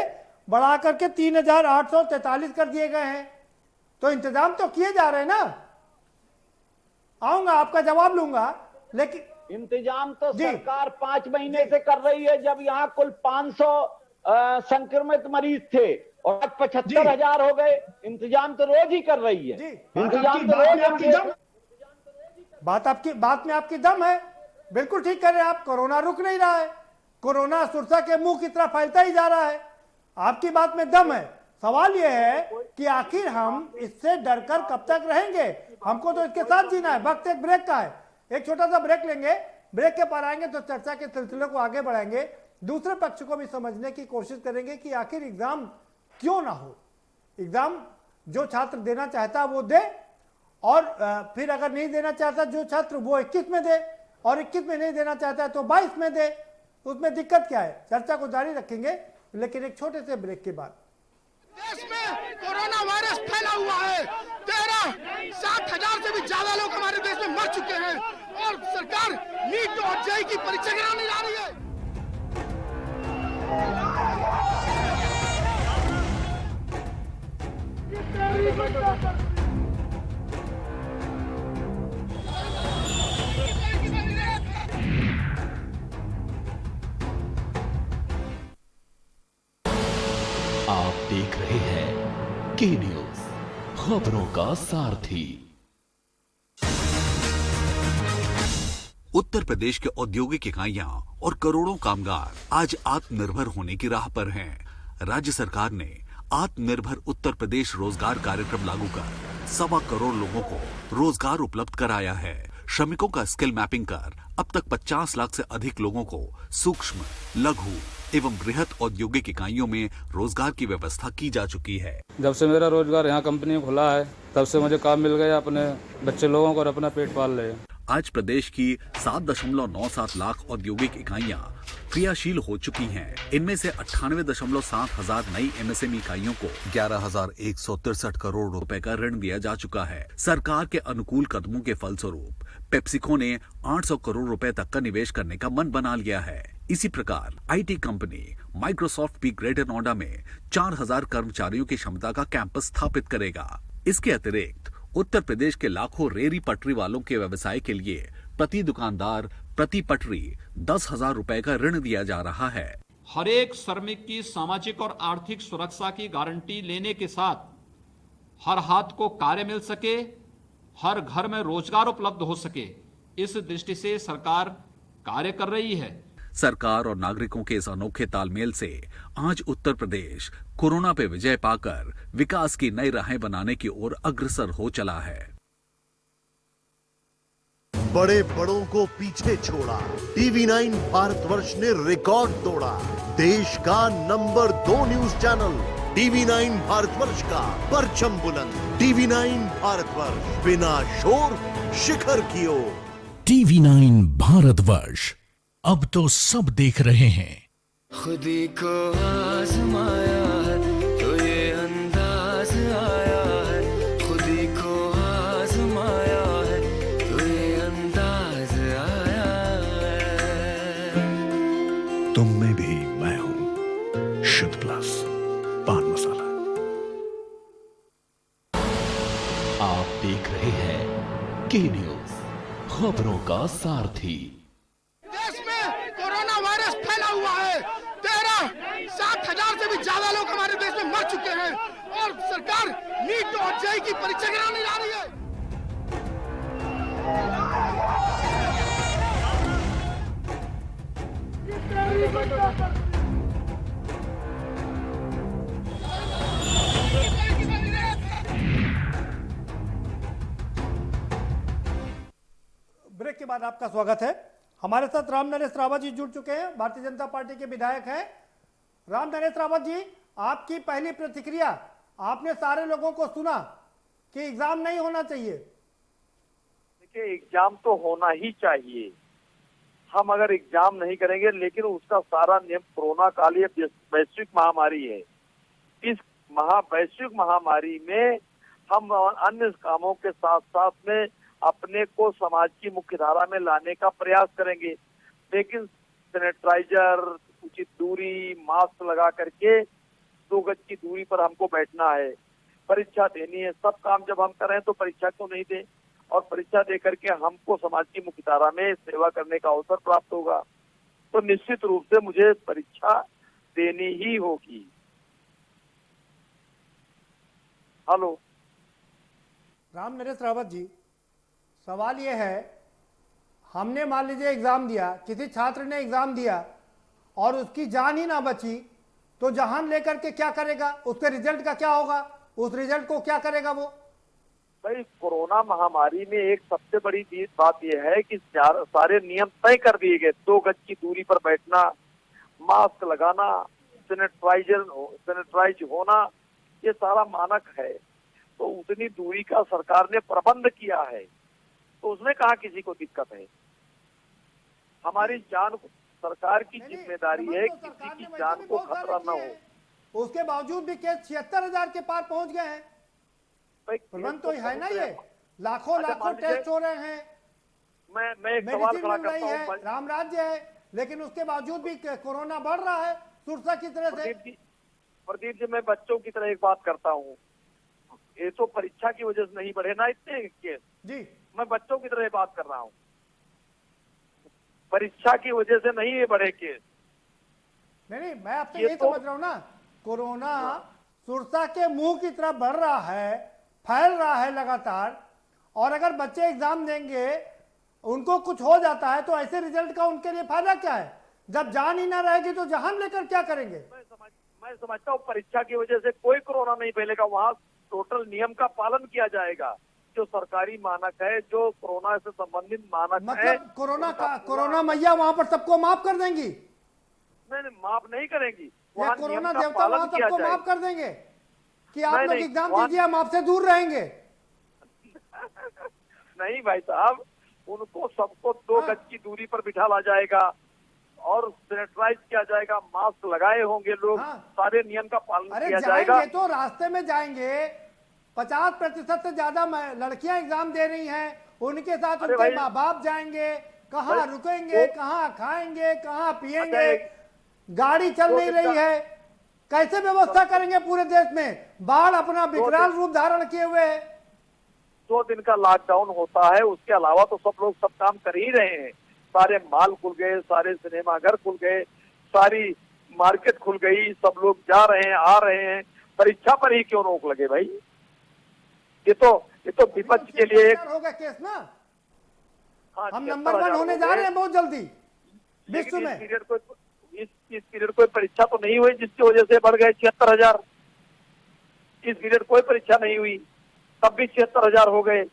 बढ़ा करके 3843 कर दिए गए हैं। तो इंतजाम तो किए जा रहे हैं ना। आऊंगा, आपका जवाब लूंगा, लेकिन इंतजाम तो सरकार 5 महीने से कर रही है, जब यहाँ कुल 500 संक्रमित मरीज थे और आज 75,000 हो गए। इंतजाम तो रोज ही कर रही है। इंतजाम तो रोज बात में आपकी दम है, बिल्कुल ठीक कर रहे हैं आप। कोरोना रुक नहीं रहा है, कोरोना सुरसा के मुंह की तरह फैलता ही जा रहा है। आपकी बात में दम है। सवाल यह है कि आखिर हम इससे डरकर कब तक रहेंगे? हमको तो इसके साथ जीना है। वक्त एक ब्रेक का है, एक छोटा सा ब्रेक लेंगे। ब्रेक के पर आएंगे तो चर्चा के सिलसिले को आगे बढ़ाएंगे, दूसरे पक्ष को भी समझने की कोशिश करेंगे कि आखिर एग्जाम क्यों ना हो। एग्जाम जो छात्र देना चाहता है वो दे, और फिर अगर नहीं देना चाहता जो छात्र वो 21 में दे, और 21 में नहीं देना चाहता है तो 22 में दे। उसमें दिक्कत क्या है? चर्चा को जारी रखेंगे, लेकिन एक छोटे से ब्रेक के बाद। देश में कोरोना वायरस फैला हुआ है। 13,7,000 से भी ज्यादा लोग हमारे देश में मर चुके हैं, और सरकार नीट और जेईई की परीक्षा कराने जा रही है। आप देख रहे हैं के न्यूज, खबरों का सारथी। उत्तर प्रदेश के औद्योगिक इकाइयां और करोड़ों कामगार आज आत्मनिर्भर होने की राह पर हैं। राज्य सरकार ने आत्मनिर्भर उत्तर प्रदेश रोजगार कार्यक्रम लागू कर 1.25 करोड़ लोगों को रोजगार उपलब्ध कराया है। श्रमिकों का स्किल मैपिंग कर अब तक 50 लाख से अधिक लोगों को सूक्ष्म, लघु एवं बृहत औद्योगिक इकाइयों में रोजगार की व्यवस्था की जा चुकी है। जब से मेरा रोजगार यहाँ कंपनी में खुला है, तब से मुझे काम मिल गया, अपने बच्चे लोगों को और अपना पेट पाल रहे। आज प्रदेश की 7.97 लाख औद्योगिक इकाइयां क्रियाशील हो चुकी हैं। इनमें से 98.7 हजार नई एमएसएमई इकाइयों को 11,163 करोड़ रुपए का ऋण दिया जा चुका है। सरकार के अनुकूल कदमों के फलस्वरूप पेप्सिको ने 800 करोड़ रुपए तक का निवेश करने का मन बना लिया है। इसी प्रकार आईटी कंपनी माइक्रोसॉफ्ट भी ग्रेटर नोएडा में 4,000 कर्मचारियों की क्षमता का कैंपस स्थापित करेगा। इसके अतिरिक्त उत्तर प्रदेश के लाखों रेहड़ी पटरी वालों के व्यवसाय के लिए प्रति दुकानदार प्रति पटरी 10,000 रुपए का ऋण दिया जा रहा है। हर एक श्रमिक की सामाजिक और आर्थिक सुरक्षा की गारंटी लेने के साथ हर हाथ को कार्य मिल सके, हर घर में रोजगार उपलब्ध हो सके, इस दृष्टि से सरकार कार्य कर रही है। सरकार और नागरिकों के इस अनोखे तालमेल से आज उत्तर प्रदेश कोरोना पे विजय पाकर विकास की नई राहें बनाने की ओर अग्रसर हो चला है। बड़े बड़ों को पीछे छोड़ा, TV9 भारतवर्ष ने रिकॉर्ड तोड़ा। देश का number 2 news channel TV9 Bharatvarsh का परचम बुलंद। TV9 भारतवर्ष, बिना शोर शिखर की ओर। TV9 भारतवर्ष, अब तो सब देख रहे हैं। खुदी को आजमाया है तो ये अंदाज आया है, खुदी को आजमाया है तो ये अंदाज आया है। तुम में भी मैं हूं, शुद्ध प्लस पान मसाला। आप देख रहे हैं के न्यूज, खबरों का सारथी। देश में कोरोना वायरस फैला हुआ है। 13,7,000 से भी ज्यादा लोग हमारे देश में मर चुके हैं, और सरकार नीट और जेईई की परीक्षा कराने जा रही है। ब्रेक के बाद आपका स्वागत है। हमारे साथ राम नरेश रावत जी जुड़ चुके हैं, भारतीय जनता पार्टी के विधायक हैं। राम नरेश रावत जी, आपकी पहली प्रतिक्रिया, आपने सारे लोगों को सुना कि एग्जाम नहीं होना चाहिए। देखिए, एग्जाम तो होना ही चाहिए। हम अगर एग्जाम नहीं करेंगे, लेकिन उसका सारा नियम, कोरोना काल ये वैश्विक महामारी है। इस वैश्विक महामारी में हम अन्य कामों के साथ साथ में अपने को समाज की मुख्य धारा में लाने का प्रयास करेंगे, लेकिन सैनिटाइजर, उचित दूरी, मास्क लगा करके 2 गज की दूरी पर हमको बैठना है। परीक्षा देनी है, सब काम जब हम करें तो परीक्षा क्यों नहीं दें, और परीक्षा दे करके हमको समाज की मुख्य धारा में सेवा करने का अवसर प्राप्त होगा। तो निश्चित रूप से मुझे परीक्षा देनी ही होगी। हेलो राम नरेश रावत जी, सवाल ये है, हमने मान लीजिए एग्जाम दिया, किसी छात्र ने एग्जाम दिया और उसकी जान ही ना बची, तो जान लेकर के क्या करेगा? उसके रिजल्ट का क्या होगा? उस रिजल्ट को क्या करेगा वो? भाई कोरोना महामारी में एक सबसे बड़ी बात यह है कि सारे नियम तय कर दिए गए। 2 गज की दूरी पर बैठना, मास्क लगाना, सैनिटाइज होना, ये सारा मानक है। तो उतनी दूरी का सरकार ने प्रबंध किया है, तो उसमें कहाँ किसी को दिक्कत है? हमारी जान, सरकार की जिम्मेदारी है कि किसी की जान को खतरा न हो। उसके बावजूद भी केस 76,000 के पार पहुंच गए हैं। प्रबंध तो है ना, ये लाखों लाखों टेस्ट हो रहे हैं, मैं एक सवाल खड़ा मेडिसिन मिल रही करता है, राम राज्य है, लेकिन उसके बावजूद भी कोरोना बढ़ रहा है सुरसा की तरह से। प्रदीप जी, मैं बच्चों की तरह एक बात करता हूँ, ये तो परीक्षा की वजह से नहीं बढ़े ना इतने केस जी। मैं बच्चों की तरह बात कर रहा हूँ, परीक्षा की वजह से नहीं ये बढ़े केस। नहीं, मैं आपसे यही समझ रहा हूँ ना, कोरोना सुरसा के मुंह की तरफ बढ़ रहा है, फैल रहा है लगातार, और अगर बच्चे एग्जाम देंगे, उनको कुछ हो जाता है, तो ऐसे रिजल्ट का उनके लिए फायदा क्या है? जब जान ही ना रहेगी तो जान लेकर क्या करेंगे? मैं समझता हूँ परीक्षा की वजह से कोई कोरोना नहीं फैलेगा, वहाँ टोटल नियम का पालन किया जाएगा, जो सरकारी मानक है, जो कोरोना से संबंधित मानक है। मतलब कोरोना मैया वहाँ पर सबको माफ कर देंगी? नहीं, माफ नहीं करेंगी, या कोरोना देवता वहाँ सबको माफ कर देंगे कि आप लोग एग्जाम दीजिए, हम आपसे दूर रहेंगे? नहीं भाई साहब, उनको सबको 2 गज की दूरी पर बिठा जाएगा और सैनिटाइज किया जाएगा, मास्क लगाए होंगे लोग, सारे नियम का पालन किया जाएगा। तो रास्ते में जाएंगे, 50% से ज्यादा लड़कियां एग्जाम दे रही हैं, उनके साथ उनके माँ बाप जाएंगे, कहाँ रुकेंगे, कहाँ खाएंगे, कहाँ पिएंगे? गाड़ी चल नहीं रही है, कैसे व्यवस्था करेंगे पूरे देश में? बाढ़ अपना विकराल रूप धारण किए हुए है। 2 दिन का लॉकडाउन होता है, उसके अलावा तो सब लोग सब काम कर ही रहे हैं। सारे मॉल खुल गए, सारे सिनेमा घर खुल गए, सारी मार्केट खुल गई, सब लोग जा रहे हैं, आ रहे हैं, परीक्षा पर ही क्यों रोक लगे भाई? ये तो विपक्ष के लिए एक होगा केस ना। हम नंबर 1 होने जा रहे हैं बहुत जल्दी विश्व में। इस पीरियड कोई परीक्षा तो नहीं हुई जिसकी वजह से बढ़ गए 76,000। इस पीरियड कोई परीक्षा नहीं हुई, तब भी 76,000 हो गए।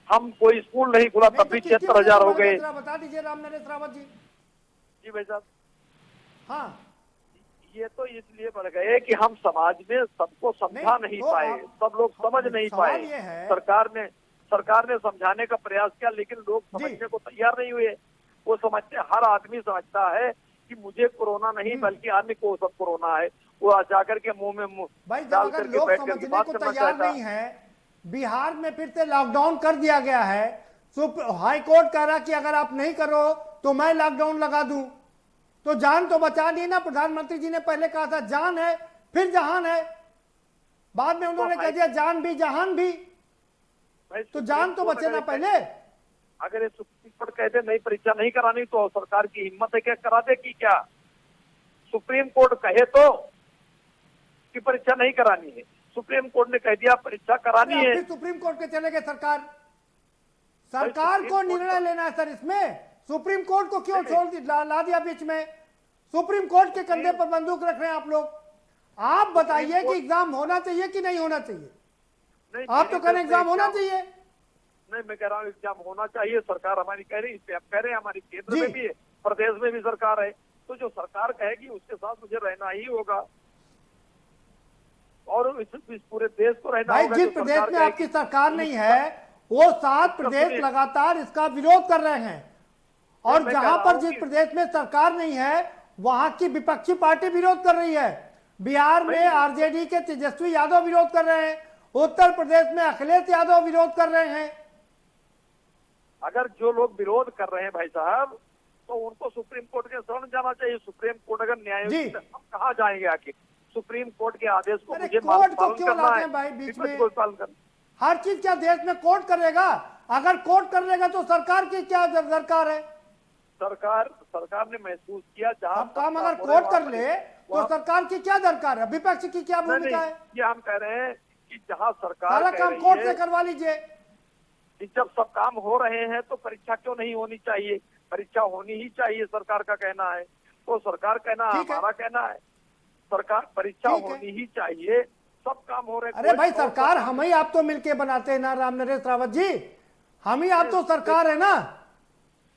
हम कोई स्कूल नहीं खुला, तब भी 76,000 हो गए। बता दीजिए राम नरेश रावत जी। जी भाई साहब। हाँ, ये तो इसलिए बढ़ गए कि हम समाज में सबको समझा नहीं पाए, सब लोग समझ नहीं पाए। सरकार ने समझाने का प्रयास किया, लेकिन लोग समझने को तैयार नहीं हुए। वो समझते, हर आदमी समझता है कि मुझे कोरोना नहीं बल्कि अन्य को सब कोरोना है, वो जाकर के मुंह में भाई जब अगर लोग समझने को तैयार नहीं है, बिहार में फिर से लॉकडाउन कर दिया गया है, हाई कोर्ट कह रहा कि अगर आप नहीं करो तो मैं लॉकडाउन लगा दूं, तो जान तो बचा नहीं ना। प्रधानमंत्री जी ने पहले कहा था जान है फिर जहान है, बाद में उन्होंने कह दिया जान भी जहान भी, तो जान तो बचे ना पहले। अगर सुप्रीम कोर्ट कहते नहीं परीक्षा नहीं करानी, तो सरकार की हिम्मत है क्या करा दे कि क्या? सुप्रीम कोर्ट कहे तो कि परीक्षा नहीं करानी है, सुप्रीम कोर्ट ने कह दिया परीक्षा करानी है। फिर सुप्रीम कोर्ट के चले गए। सरकार को निर्णय लेना है सर इसमें, सुप्रीम कोर्ट को क्यों ला दिया बीच में? सुप्रीम कोर्ट के कंधे पर बंदूक रख रहे हैं आप लोग। आप बताइए कि एग्जाम होना चाहिए कि नहीं होना चाहिए? आप तो कह रहे एग्जाम होना चाहिए। नहीं, मैं कह रहा हूँ एग्जाम होना चाहिए, सरकार हमारी कह रही है, आप कह रहे हैं हमारी केंद्र में भी है, प्रदेश में भी सरकार है, तो जो सरकार कहेगी उसके साथ मुझे रहना ही होगा, और इस पूरे देश को रहना होगा। जिस प्रदेश में आपकी सरकार नहीं है, वो 7 प्रदेश लगातार इसका विरोध कर रहे हैं, और जहां पर जिस प्रदेश में सरकार नहीं है वहां की विपक्षी पार्टी विरोध कर रही है। बिहार में आरजेडी के तेजस्वी यादव विरोध कर रहे हैं, उत्तर प्रदेश में अखिलेश यादव विरोध कर रहे हैं। अगर जो लोग विरोध कर रहे हैं भाई साहब, तो उनको सुप्रीम कोर्ट के शरण जाना चाहिए। सुप्रीम कोर्ट अगर न्याय कहाँ जाएंगे आखिर? सुप्रीम कोर्ट के आदेश को मुझे कोर्ट को क्यों लाते हैं भाई बीच में? हर चीज क्या देश में कोर्ट करेगा? अगर कोर्ट कर लेगा तो सरकार की क्या दरकार है? सरकार ने महसूस किया जहाँ काम अगर कोर्ट कर ले तो सरकार की क्या दरकार है? विपक्ष की क्या भूमिका है? ये हम कह रहे हैं कि जहाँ सरकार सारा काम कोर्ट से करवा लीजिए। कि जब सब काम हो रहे हैं तो परीक्षा क्यों नहीं होनी चाहिए, परीक्षा होनी ही चाहिए, सरकार का कहना है। तो सरकार कहना, हमारा कहना है सरकार परीक्षा होनी ही चाहिए, सब काम हो रहे हैं। अरे भाई सरकार हम ही आप तो मिलके बनाते हैं ना राम नरेश रावत जी, हम ही आप तो सरकार है ना।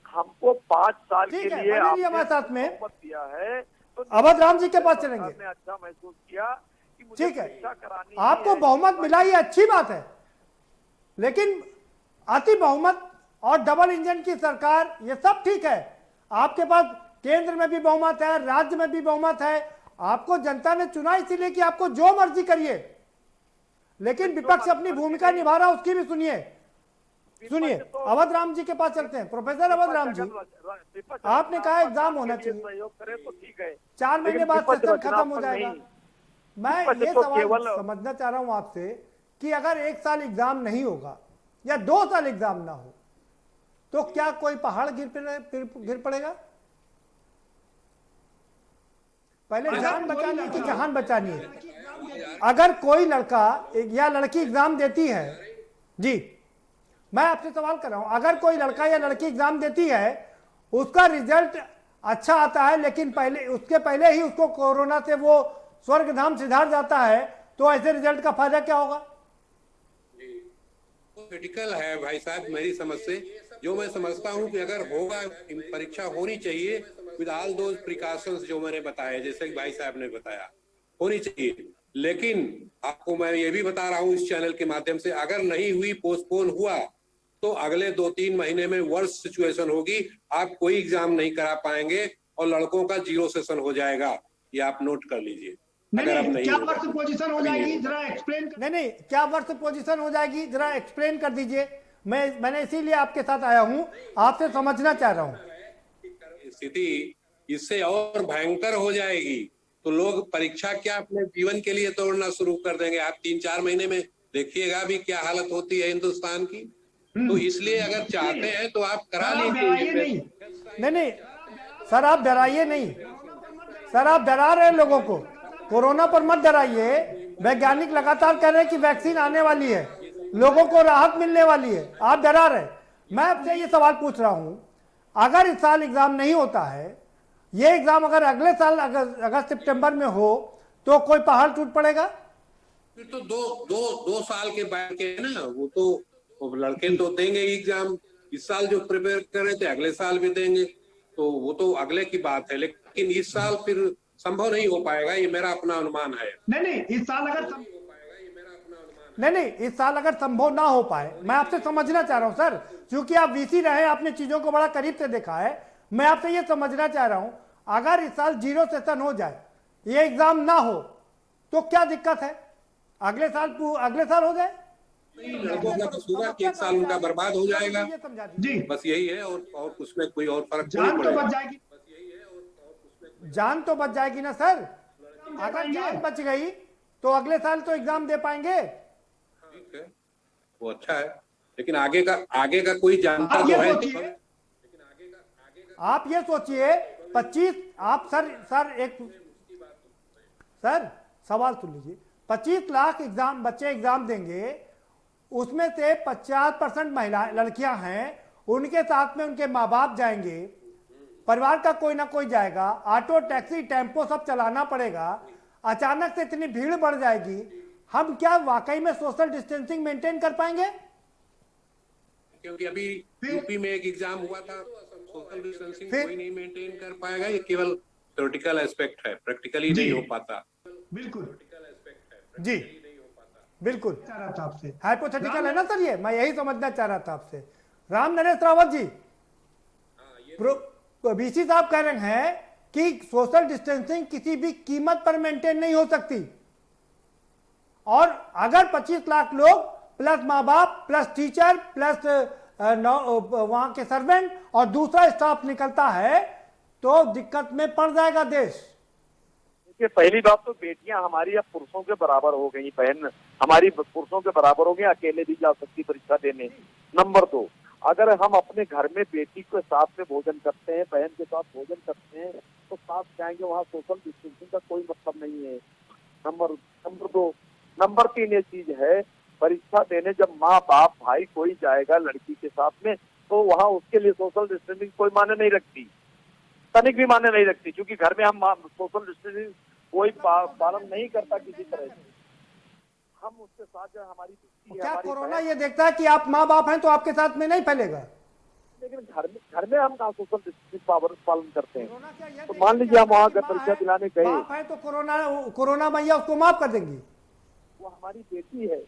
हमको 5 साल के लिए हमारे साथ में दिया है, तो अवध राम जी के पास चलेंगे। ने अच्छा महसूस किया कि मुझे ठीक है, परीक्षा करानी आपको बहुमत मिला ये अच्छी बात है, लेकिन अति बहुमत और डबल इंजन की सरकार ये सब ठीक है। आपके पास केंद्र में भी बहुमत है, राज्य में भी बहुमत है, आपको जनता ने चुना इसीलिए कि आपको जो मर्जी करिए, लेकिन विपक्ष अपनी भूमिका निभा रहा, उसकी भी सुनिए। अवध राम जी के पास चलते हैं। प्रोफेसर अवध राम जी, आपने कहा एग्जाम होना चाहिए, सहयोग करे तो ठीक है, 4 महीने बाद सेशन खत्म हो जाएगा। मैं ये सवाल समझना चाह रहा हूं आपसे कि अगर 1 साल एग्जाम नहीं होगा या 2 साल एग्जाम ना हो तो क्या कोई पहाड़ गिर पड़ेगा? पहले जान बचानी है कि जहान बचानी है? अगर कोई लड़का या लड़की एग्जाम देती है, जी मैं आपसे सवाल कर रहा हूं, अगर कोई लड़का या लड़की एग्जाम देती है, उसका रिजल्ट अच्छा आता है, लेकिन उसके पहले ही उसको कोरोना से वो स्वर्गधाम सिधार जाता है, तो ऐसे रिजल्ट का फायदा क्या होगा? क्रिटिकल है भाई साहब मेरी समझ से। जो मैं समझता हूं कि अगर होगा परीक्षा होनी चाहिए विद ऑल दोज प्रिकॉशंस जो मैंने बताया, जैसे कि भाई साहब ने बताया, होनी चाहिए। लेकिन आपको मैं ये भी बता रहा हूं इस चैनल के माध्यम से, अगर नहीं हुई, पोस्टपोन हुआ, तो अगले 2-3 महीने में वर्स्ट सिचुएशन होगी, आप कोई एग्जाम नहीं करा पाएंगे और लड़कों का 0 सेशन हो जाएगा। ये आप नोट कर लीजिए। क्या वर्स्ट पोजीशन हो जाएगी जरा एक्सप्लेन। नहीं, क्या वर्स्ट पोजीशन हो जाएगी जरा एक्सप्लेन कर दीजिए। मैंने इसीलिए आपके साथ आया हूं, आपसे समझना चाह रहा हूं। स्थिति इससे और भयंकर हो जाएगी तो लोग परीक्षा क्या अपने जीवन के लिए तोड़ना शुरू कर देंगे। आप 3-4 महीने में देखिएगा भी क्या हालत होती है हिंदुस्तान की। तो इसलिए अगर चाहते हैं तो आप करा लीजिए। नहीं सर, आप डराइए नहीं सर, आप डरा रहे हैं लोगों को। कोरोना पर मत डराइए, वैज्ञानिक लगातार कह रहे हैं कि वैक्सीन आने वाली है, लोगों को राहत मिलने वाली है, आप डरा रहे। मैं आपसे ये सवाल पूछ रहा हूं, अगर इस साल एग्जाम नहीं होता है, ये एग्जाम अगर अगले साल अगस्त सितंबर में हो, तो कोई पहाड़ टूट पड़ेगा? फिर तो दो साल के बाद के ना, वो तो लड़के तो देंगे एग्जाम। इस साल जो प्रिपेयर कर रहे थे अगले साल भी देंगे, तो वो तो अगले की बात है। लेकिन इस साल फिर संभव नहीं हो पाएगा, ये मेरा अपना अनुमान है। नहीं, इस साल अगर संभव ना हो पाए, मैं आपसे समझना चाह रहा हूं सर, क्योंकि आप वीसी रहे, आपने चीजों को बड़ा करीब से देखा है। मैं आपसे ये समझना चाह रहा हूं, अगर इस साल 0 सेशन हो जाए, ये एग्जाम ना हो, तो क्या दिक्कत है? अगले साल हो जाए। लड़कों का बस होगा कि 1 साल उनका बर्बाद हो जाएगा जी, बस यही है। और उसमें कोई और फर्क जान तो बच जाएगी, जान तो बच जाएगी ना सर। अगर जान बच गई तो अगले साल तो एग्जाम दे पाएंगे। ठीक है, वो अच्छा है, लेकिन आगे का कोई जानता तो है। आप ये सोचिए 25, आप सर सवाल सुन लीजिए। 25 लाख बच्चे एग्जाम देंगे, उसमें से 50% महिला लड़कियां हैं, उनके साथ में उनके माँ बाप जाएंगे, परिवार का कोई ना कोई जाएगा, ऑटो टैक्सी टेम्पो सब चलाना पड़ेगा। अचानक से इतनी भीड़ बढ़ जाएगी, हम क्या वाकई में सोशल डिस्टेंसिंग मेंटेन कर पाएंगे? क्योंकि अभी यूपी में एक एग्जाम हुआ था, सोशल डिस्टेंसिंग कोई नहीं मेंटेन कर पाएगा। ये केवल थ्योरेटिकल एस्पेक्ट है, प्रैक्टिकली नहीं हो पाता। बिल्कुल जी, बिल्कुल हाइपोथेटिकल है ना सर, ये मैं यही समझना चाह रहा था आपसे। राम नरेश रावत जी, बीसी साहब कह रहे हैं कि सोशल डिस्टेंसिंग किसी भी कीमत पर मेंटेन नहीं हो सकती, और अगर 25 लाख लोग प्लस माँ बाप प्लस टीचर प्लस वहां के सर्वेंट और दूसरा स्टाफ निकलता है तो दिक्कत में पड़ जाएगा देश। देखिए, पहली बात तो बेटियां हमारी अब पुरुषों के बराबर हो गई, बहन हमारी पुरुषों के बराबर हो गई, अकेले भी जा सकती परीक्षा देने। नंबर 2, अगर हम अपने घर में बेटी के साथ में भोजन करते हैं, बहन के साथ भोजन करते हैं, तो साथ जाएंगे, वहाँ सोशल डिस्टेंसिंग का कोई मतलब नहीं है। नंबर 2। नंबर 3 ये चीज है परीक्षा देने जब माँ बाप भाई कोई जाएगा लड़की के साथ में, तो वहाँ उसके लिए सोशल डिस्टेंसिंग कोई माने नहीं रखती, तनिक भी माने नहीं रखती, क्योंकि घर में हम सोशल डिस्टेंसिंग कोई पालन नहीं करता किसी तरह से। हम उसके साथ जो हमारी क्या कोरोना ये देखता है कि आप माँ बाप हैं तो आपके साथ में नहीं फैलेगा? लेकिन घर में हम कहाँ सोशल डिस्टेंसिंग पालन करते हैं? तो मान लीजिए हम वहाँ परीक्षा दिलाने गए, बाप है तो कोरोना मैया उसको माफ कर देंगी। वो हमारी बेटी है,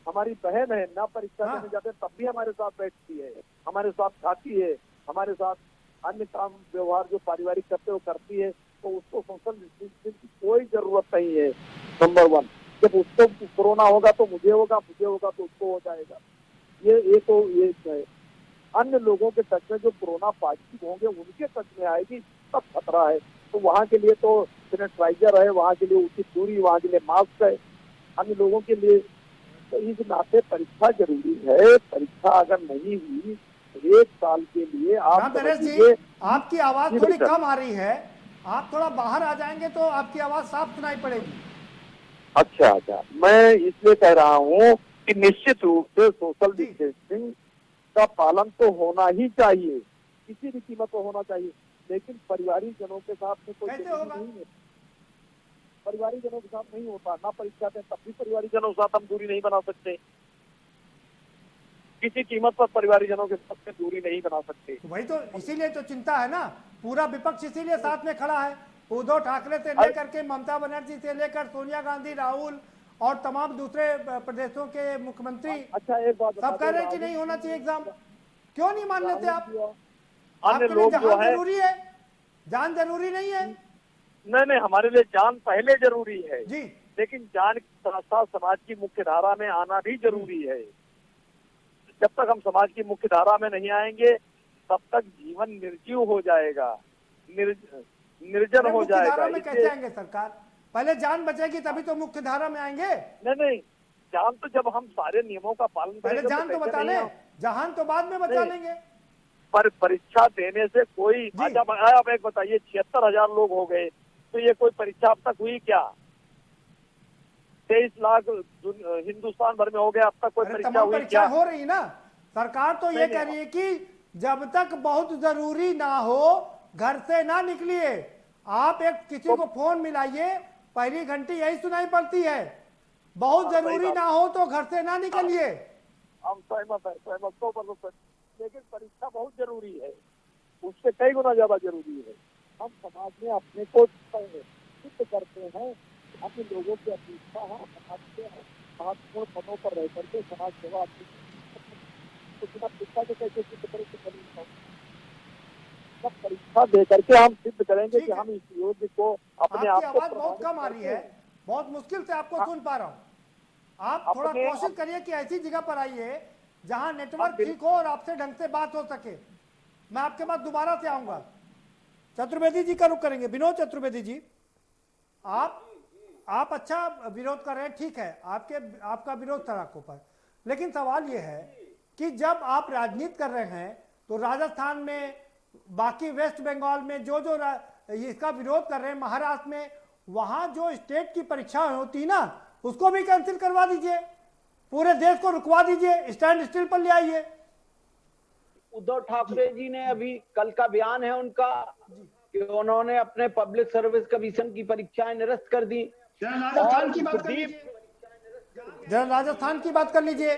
हमारी बहन है, ना परीक्षा देने जाते तब भी हमारे साथ बैठती है, हमारे साथ खाती है, हमारे साथ अन्य काम व्यवहार जो पारिवारिक करते वो करती है, तो उसको सोशल डिस्टेंसिंग की कोई जरूरत नहीं है। नंबर 1, जब उसको कोरोना होगा तो मुझे होगा तो उसको हो जाएगा, ये तो ये है। अन्य लोगों के टच में जो कोरोना पॉजिटिव होंगे उनके टच में आएगी तब खतरा है। तो वहाँ के लिए तो सैनिटाइजर है, वहाँ के लिए उचित दूरी, वहाँ के लिए मास्क है, अन्य लोगों के लिए। तो इस नाते परीक्षा जरूरी है। परीक्षा अगर नहीं हुई तो 1 साल के लिए आप जी, आपकी आवाज थोड़ी कम आ रही है, आप थोड़ा बाहर आ जाएंगे तो आपकी आवाज साफ सुनाई पड़ेगी। अच्छा, मैं इसलिए कह रहा हूँ कि निश्चित रूप से सोशल डिस्टेंसिंग का पालन तो होना ही चाहिए, किसी भी कीमत पर होना चाहिए, लेकिन परिवारिक जनों के साथ में कोई नहीं है। परिवारिक जनों के साथ नहीं होता, ना परीक्षा दें तब भी परिवारिक जनों के साथ हम दूरी नहीं बना सकते, किसी कीमत पर परिवारिक जनों के साथ में दूरी नहीं बना सकते। वही तो, इसीलिए तो चिंता है ना, पूरा विपक्ष इसीलिए साथ में खड़ा है। उद्धव ठाकरे से लेकर के ममता बनर्जी से लेकर सोनिया गांधी, राहुल और तमाम दूसरे प्रदेशों के मुख्यमंत्री, अच्छा एक बात सब कह रहे हैं कि नहीं होना चाहिए एग्जाम। क्यों नहीं मान लेते आप? अन्य लोग जो है, जरूरी है, जान जरूरी नहीं है? नहीं, हमारे लिए जान पहले जरूरी है जी, लेकिन जान के साथ साथ समाज की मुख्य धारा में आना भी जरूरी है। जब तक हम समाज की मुख्य धारा में नहीं आएंगे तब तक जीवन निर्जीव हो जाएगा, निर्जन हो जाएगा। कैसे आएंगे सरकार? पहले जान बचेगी तभी तो मुख्य धारा में आएंगे। नहीं, जान तो जब हम सारे नियमों का पालन पहले जान तो बचा लें, जहान तो बाद में बचा लेंगे। पर परीक्षा देने से कोई, आप एक बताइए, 76,000 लोग हो गए, तो ये कोई परीक्षा अब तक हुई क्या? 23 लाख हिंदुस्तान भर में हो गया, अब तक कोई परीक्षा हुई क्या? हो रही ना। सरकार तो ये कह रही है कि जब तक बहुत जरूरी ना हो घर से ना निकलिए। आप किसी को फोन मिलाइए, पहली घंटी यही सुनाई पड़ती है, बहुत जरूरी ना हो तो घर से ना निकलिए। हम सहमत है, 100%। लेकिन परीक्षा बहुत जरूरी है, उससे कई गुना ज्यादा जरूरी है। हम समाज में अपने को सिद्ध करते हैं, अपने लोगों की अपेक्षा है समाज के महत्वपूर्ण पदों पर रह करके समाज सेवा परीक्षा को कैसे सिद्ध करें? परीक्षा दे करके हम सिद्ध करेंगे कि हम इस योग्य को अपने आप को। आवाज बहुत कम आ रही है, बहुत मुश्किल से आपको सुन पा रहा हूँ। आप थोड़ा कोशिश करिए कि ऐसी जगह पर आइए जहां नेटवर्क ठीक हो और आपसे ढंग से बात हो सके। मैं आपके पास दोबारा से आऊंगा। चतुर्वेदी जी का रुख करेंगे। विनोद चतुर्वेदी जी, आप अच्छा विरोध कर रहे हैं, ठीक है, आपका विरोध सड़कों पर, लेकिन सवाल यह है कि जब आप राजनीति कर रहे हैं तो राजस्थान में, बाकी वेस्ट बंगाल में जो इसका विरोध कर रहे हैं, महाराष्ट्र में, वहां जो स्टेट की परीक्षाएं होती ना उसको भी कैंसिल करवा दीजिए, पूरे देश को रुकवा दीजिए, स्टैंड स्टिल पर ले आइए। उद्धव ठाकरे जी ने अभी कल का बयान है उनका कि उन्होंने अपने पब्लिक सर्विस कमीशन की परीक्षाएं निरस्त कर दी। राजस्थान की बात कर लीजिए, राजस्थान की बात कर लीजिए,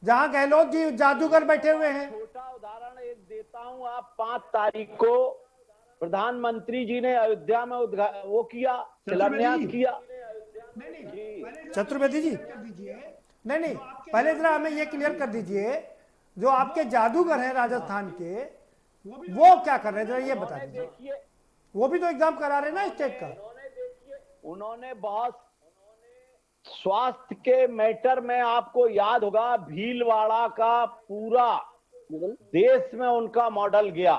जहां गहलोत जी जादूगर बैठे हुए हैं। छोटा उदाहरण एक देता हूं, आप 5 तारीख को प्रधानमंत्री जी ने अयोध्या में वो किया, शिलान्यास किया। चतुर्वेदी जी, नहीं, पहले जरा हमें ये क्लियर कर दीजिए, जो आपके जादूगर हैं राजस्थान के, वो क्या कर रहे हैं, जरा ये बता दीजिए। वो भी तो एग्जाम करा रहे हैं ना स्टेट का। उन्होंने बहुत स्वास्थ्य के मैटर में, आपको याद होगा, भीलवाड़ा का पूरा देश में उनका मॉडल गया।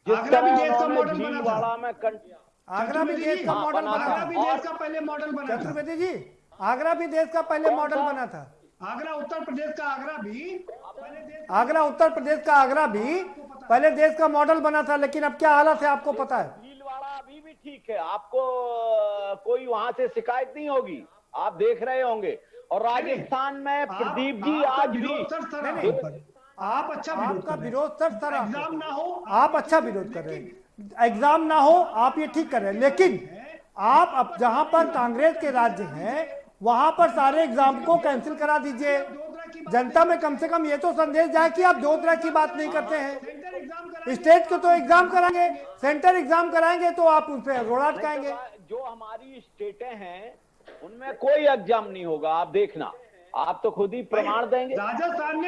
जिस तरह उन्होंने भीलवाड़ा में आगरा भी देश का मॉडल बना था। देश का पहले मॉडल बना था। चतुर्वेदी जी, आगरा भी देश का पहले मॉडल बना था। आगरा उत्तर प्रदेश का आगरा भी पहले देश का मॉडल बना था, लेकिन अब क्या हालत है आपको पता है। भीलवाड़ा अभी भी ठीक है, आपको कोई वहां से शिकायत नहीं होगी, आप देख रहे होंगे। और राजस्थान में प्रदीप जी आज भी आप अच्छा आपका विरोध सर एग्जाम ना हो, आप अच्छा विरोध कर रहे हैं, एग्जाम ना हो आप ये ठीक कर रहे हैं, लेकिन आप अब जहां पर कांग्रेस के राज्य हैं वहां पर सारे एग्जाम को कैंसिल करा दीजिए। जनता में कम से कम ये तो संदेश जाए कि आप दो तरह की बात नहीं करते हैं। स्टेट को तो एग्जाम कराएंगे, सेंटर एग्जाम कराएंगे तो आप उन पर रोड़ा अटकाएंगे। जो हमारी स्टेटें हैं उनमें कोई एग्जाम नहीं होगा, आप देखना, आप तो खुद ही प्रमाण देंगे। राजस्थान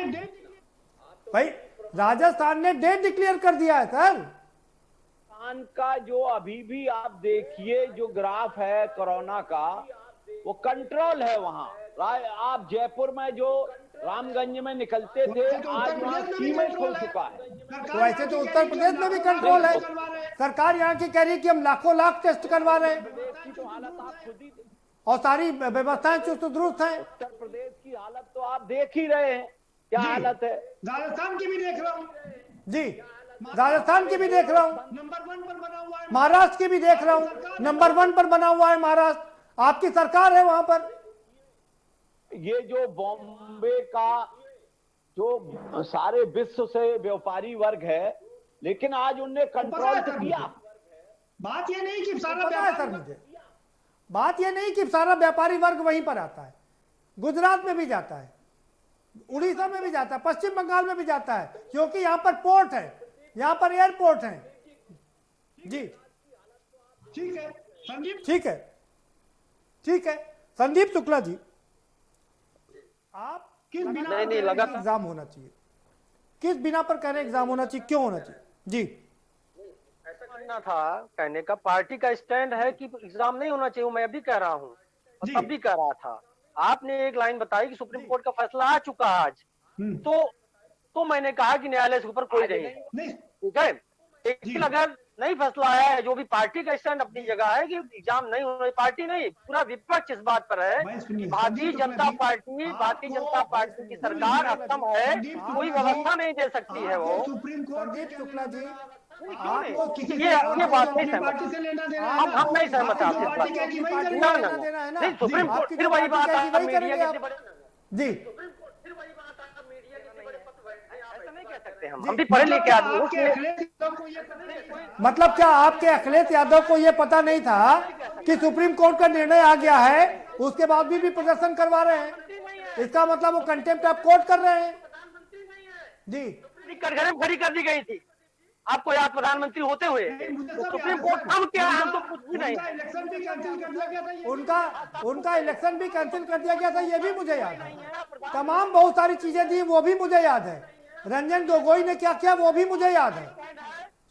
ने डेट डिक्लेयर कर दिया है सर। राजस्थान का जो अभी भी आप देखिए जो ग्राफ है कोरोना का, वो कंट्रोल है वहां। आप जयपुर में जो रामगंज में निकलते थे, आज वहां सीमा खुल चुका है। तो ऐसे तो उत्तर प्रदेश में भी कंट्रोल है। सरकार यहाँ की कह रही है कि हम लाखों लाख टेस्ट करवा रहे हैं और सारी व्यवस्थाएं चुस्त दुरुस्त हैं। उत्तर प्रदेश की हालत तो आप देख ही रहे हैं क्या हालत है। राजस्थान की भी देख रहा हूँ जी, राजस्थान की भी देख रहा हूँ, नंबर 1 पर बना हुआ है। महाराष्ट्र की भी देख रहा हूँ, नंबर 1 पर बना हुआ है महाराष्ट्र। आपकी सरकार है वहां पर। ये जो बॉम्बे का जो सारे विश्व से व्यापारी वर्ग है, लेकिन आज उनने कंट्रोल किया। बात ये नहीं कि सारा पता है सर मुझे, बात ये नहीं कि सारा व्यापारी वर्ग वहीं पर आता है। गुजरात में भी जाता है, उड़ीसा में भी जाता है, पश्चिम बंगाल में भी जाता है, क्योंकि यहाँ पर पोर्ट है, यहाँ पर एयरपोर्ट है। जी ठीक है संदीप, ठीक है, ठीक है संदीप शुक्ला जी, आप किस बिना नहीं लगा एग्जाम होना चाहिए, किस बिना पर कह रहे हैं एग्जाम होना चाहिए, क्यों होना चाहिए? जी ऐसा करना था कहने का, पार्टी का स्टैंड है कि एग्जाम नहीं होना चाहिए, मैं अभी कह रहा हूँ और तब भी कह रहा था। आपने एक लाइन बताई कि सुप्रीम कोर्ट का फैसला आ चुका है आज, तो मैंने कहा कि न्यायालय के ऊपर कोई नहीं, ठीक है। लेकिन अगर नहीं फैसला आया है, जो भी पार्टी का स्टैंड अपनी जगह है कि एग्जाम नहीं होना, पार्टी नहीं पूरा विपक्ष इस बात पर है कि भारतीय जनता पार्टी की सरकार अक्षम है, कोई व्यवस्था नहीं दे सकती है वो। संदीप शुक्ला जी, ये बात नहीं सहमत, हम नहीं सहमत आपसे इस बात। नहीं, सुप्रीम कोर्ट फिर वही बात है मीडिया के जी, ऐसा नहीं कह सकते हम भी पढ़े लिखे आदमी। मतलब क्या आपके अखिलेश यादव को यह पता नहीं था कि सुप्रीम कोर्ट का निर्णय आ गया है, उसके बाद भी प्रदर्शन करवा रहे हैं? इसका मतलब वो कंटेम्प्ट ऑफ कोर्ट कर रहे हैं। जी, कटघरे में खड़ी कर दी गई थी, आपको याद, प्रधानमंत्री होते हुए। तो सुप्रीम कोर्ट अब क्या है, हम तो कुछ भी नहीं। उनका इलेक्शन भी कैंसिल कर दिया गया था, ये भी मुझे याद है। तमाम बहुत सारी चीजें थी, वो भी मुझे याद है। रंजन गोगोई ने क्या किया वो भी मुझे याद है।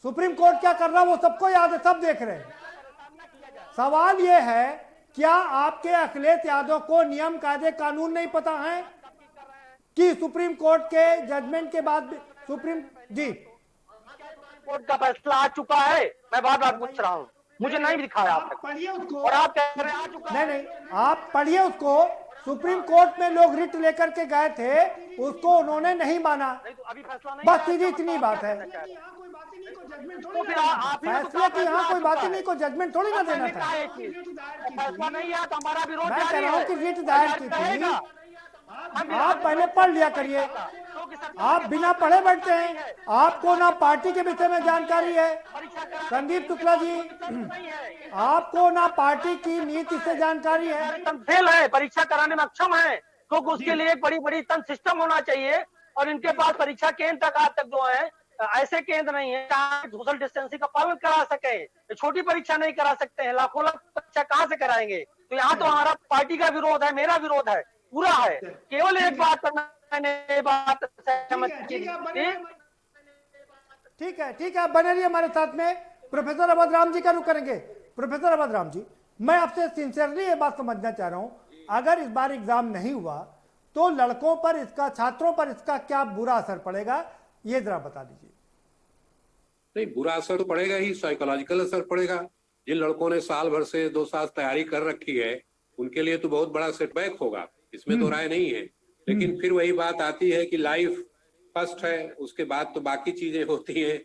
सुप्रीम कोर्ट क्या कर रहा है वो सबको याद है, सब देख रहे हैं। सवाल ये है, क्या आपके अखिलेश यादव को नियम कायदे कानून नहीं पता है कि सुप्रीम कोर्ट के जजमेंट के बाद सुप्रीम जी कोर्ट का फैसला आ चुका है? मैं बार बार पूछ रहा हूँ, मुझे नहीं दिखाया आप पढ़िए उसको, और आप कह रहे हैं आ चुका। नहीं, आप पढ़िए उसको। सुप्रीम कोर्ट में लोग रिट लेकर के गए थे, उसको उन्होंने नहीं माना, अभी फैसला नहीं, बस सीधी इतनी बात है। फैसला की यहाँ कोई बात ही नहीं, को जजमेंट थोड़ी ना देना था। फैसला नहीं है तो हमारा विरोध मैं कह रहा हूँ कि रिट दायर की थी, आप पहले पढ़ लिया करिए। आप बिना पढ़े बैठते हैं, आपको ना पार्टी के विषय में जानकारी है। संदीप शुक्ला जी, आपको ना पार्टी की नीति से जानकारी है। फेल है, परीक्षा कराने में अक्षम है, तो उसके लिए एक बड़ी तंत्र सिस्टम होना चाहिए। और इनके पास परीक्षा केंद्र तक आज तक जो है ऐसे केंद्र नहीं है सोशल डिस्टेंसिंग का पालन करा सके। छोटी परीक्षा नहीं करा सकते हैं, लाखों लाख परीक्षा कहाँ से कराएंगे? तो यहाँ तो हमारा पार्टी का विरोध है, मेरा विरोध है, पूरा है। केवल एक बात पर मैंने बात सहमत की। ठीक है, बने रहिए हमारे साथ में। प्रोफेसर अवध राम जी का रुख करेंगे। प्रोफेसर अवध राम जी, मैं आपसे सिंसियरली ये बात समझना चाह रहा हूं, अगर इस बार एग्जाम नहीं हुआ तो लड़कों पर इसका, छात्रों पर इसका क्या बुरा असर पड़ेगा, ये जरा बता दीजिए। नहीं, बुरा असर तो पड़ेगा ही, साइकोलॉजिकल असर पड़ेगा। जिन लड़कों ने साल भर से 2 साल तैयारी कर रखी है, उनके लिए तो बहुत बड़ा सेटबैक होगा, इसमें तो राय नहीं है। लेकिन फिर वही बात आती है कि लाइफ फर्स्ट है, उसके बाद तो बाकी चीजें होती हैं।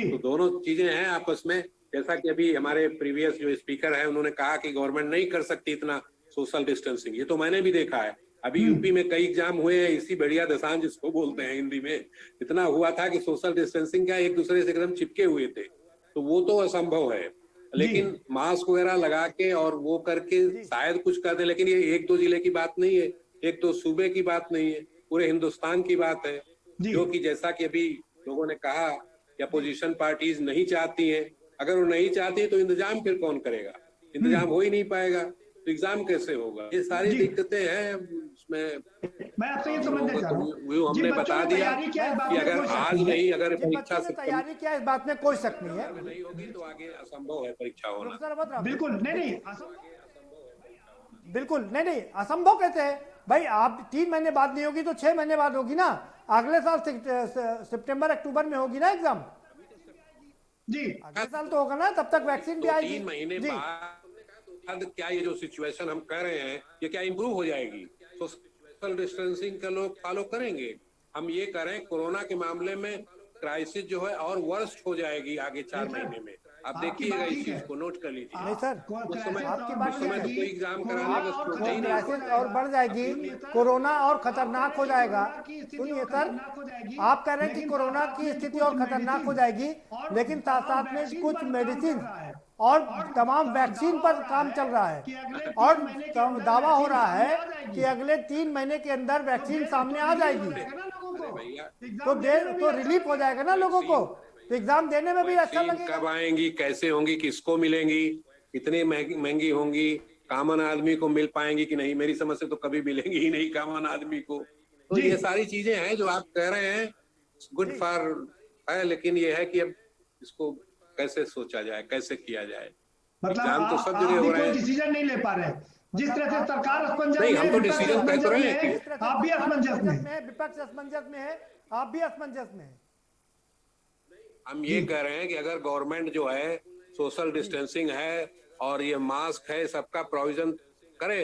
तो दोनों चीजें हैं आपस में। जैसा कि अभी हमारे प्रीवियस जो स्पीकर है उन्होंने कहा कि गवर्नमेंट नहीं कर सकती इतना सोशल डिस्टेंसिंग, ये तो मैंने भी देखा है। अभी यूपी में कई एग्जाम हुए हैं, इसी बढ़िया दशांश जिसको बोलते हैं हिंदी में, इतना हुआ था कि सोशल डिस्टेंसिंग का एक दूसरे से एकदम चिपके हुए थे, तो वो तो असंभव है। लेकिन मास्क वगैरह लगा के और वो करके शायद कुछ कर दे, लेकिन ये एक दो जिले की बात नहीं है, एक दो सूबे की बात नहीं है, पूरे हिंदुस्तान की बात है, जो कि जैसा कि अभी लोगों ने कहा कि अपोजिशन पार्टीज नहीं चाहती हैं। अगर वो नहीं चाहती है तो इंतजाम फिर कौन करेगा? इंतजाम हो ही नहीं पाएगा तो एग्जाम कैसे होगा? ये सारी दिक्कतें हैं उसमें। मैं आपसे ये समझना चाह रहा हूँ, वो हमने बता दिया कि अगर आज नहीं, अगर परीक्षा से तैयारी क्या इस बात में कोई शक नहीं है, नहीं होगी तो आगे असंभव है परीक्षा होना। बिल्कुल नहीं, बिल्कुल नहीं, असंभव कहते हैं भाई। आप 3 महीने बाद नहीं होगी तो 6 महीने बाद होगी ना, अगले साल सितंबर अक्टूबर में होगी ना एग्जाम जी, अगले साल तो होगा ना, तब तक वैक्सीन भी आएगी। 3 महीने बाद क्या ये जो सिचुएशन हम कर रहे हैं ये क्या इम्प्रूव हो जाएगी? तो सोशल डिस्टेंसिंग का लोग फॉलो करेंगे। हम ये करें कोरोना के मामले में क्राइसिस जो है और वर्स्ट हो जाएगी आगे 4 महीने में। आप देखिएगा इस चीज को, नोट कर लीजिए। नहीं सर, उस समय आपकी बात तो कोई एग्जाम कराने का सोचा ही नहीं। क्राइसिस और बढ़ जाएगी, कोरोना और खतरनाक हो जाएगा। सुनिए सर, आप कह रहे हैं कि कोरोना की स्थिति और खतरनाक हो जाएगी, लेकिन साथ साथ में कुछ मेडिसिन और तमाम वैक्सीन पर काम चल रहा है और दावा हो रहा है कि अगले 3 महीने के अंदर वैक्सीन सामने आ जाएगी, तो रिलीफ हो जाएगा ना लोगों को, तो एग्जाम देने में भी अच्छा लगेगा। कब आएंगी, कैसे होंगी, किसको मिलेंगी, कितनी महंगी होंगी, कॉमन आदमी को मिल पाएंगी कि नहीं? मेरी समझ से तो कभी मिलेंगी ही नहीं कॉमन आदमी को। तो ये सारी चीजें हैं जो आप कह रहे हैं, गुड फॉर है, लेकिन ये है कि अब इसको कैसे सोचा जाए, कैसे किया जाए। मतलब तो सब जगह हो रहे हैं, डिसीजन नहीं ले पा रहे। जिस तरह से सरकार असमंजस में नहीं, हम तो डिसीजन कह रहे हैं, आप भी असमंजस में, विपक्ष असमंजस में है, आप भी असमंजस में है। हम ये कह रहे हैं कि अगर गवर्नमेंट जो है सोशल डिस्टेंसिंग है और ये मास्क है, सबका प्रोविजन करे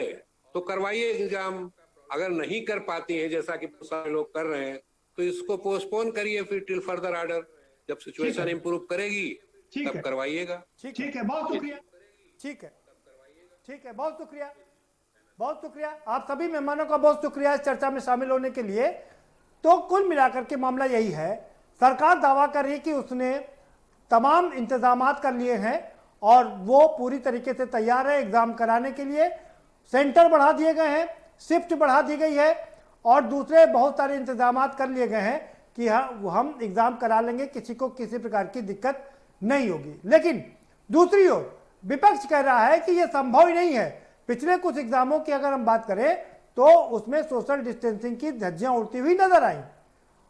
तो करवाइए एग्जाम। अगर नहीं कर पाती है जैसा कि सारे लोग कर रहे हैं तो इसको पोस्टपोन करिए फिर टिल फर्दर ऑर्डर। जब सिचुएशन इंप्रूव करेगी तब करवाइएगा। ठीक है, बहुत शुक्रिया। ठीक है, बहुत शुक्रिया, बहुत शुक्रिया आप सभी मेहमानों का, बहुत शुक्रिया इस चर्चा में शामिल होने के लिए। तो कुल मिलाकर के मामला यही है, सरकार दावा कर रही है कि उसने तमाम इंतजामात कर लिए हैं और वो पूरी तरीके से तैयार है एग्जाम कराने के लिए। सेंटर बढ़ा दिए गए हैं, शिफ्ट बढ़ा दी गई है और दूसरे बहुत सारे इंतजामात कर लिए गए हैं कि हम एग्जाम करा लेंगे, किसी को किसी प्रकार की दिक्कत नहीं होगी। लेकिन दूसरी ओर विपक्ष कह रहा है कि यह संभव ही नहीं है। पिछले कुछ एग्जामों की अगर हम बात करें तो उसमें सोशल डिस्टेंसिंग की धज्जियां उड़ती हुई नजर आई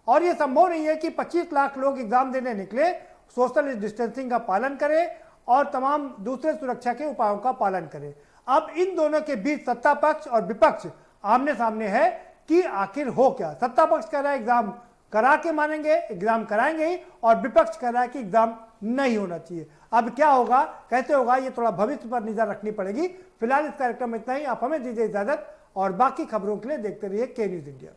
और यह संभव नहीं है कि 25 लाख लोग एग्जाम देने निकले, सोशल डिस्टेंसिंग का पालन करें और तमाम दूसरे सुरक्षा के उपायों का पालन करें। अब इन दोनों के बीच सत्ता पक्ष और विपक्ष आमने सामने है कि आखिर हो क्या। सत्ता पक्ष कह रहा है एग्जाम करा के मानेंगे, एग्जाम कराएंगे ही, और विपक्ष कह रहा है कि एग्जाम नहीं होना चाहिए। अब क्या होगा, कैसे होगा, ये थोड़ा भविष्य पर नजर रखनी पड़ेगी। फिलहाल इस कार्यक्रम में इतना ही। आप हमें दीजिए इजाजत और बाकी खबरों के लिए देखते रहिए के न्यूज इंडिया।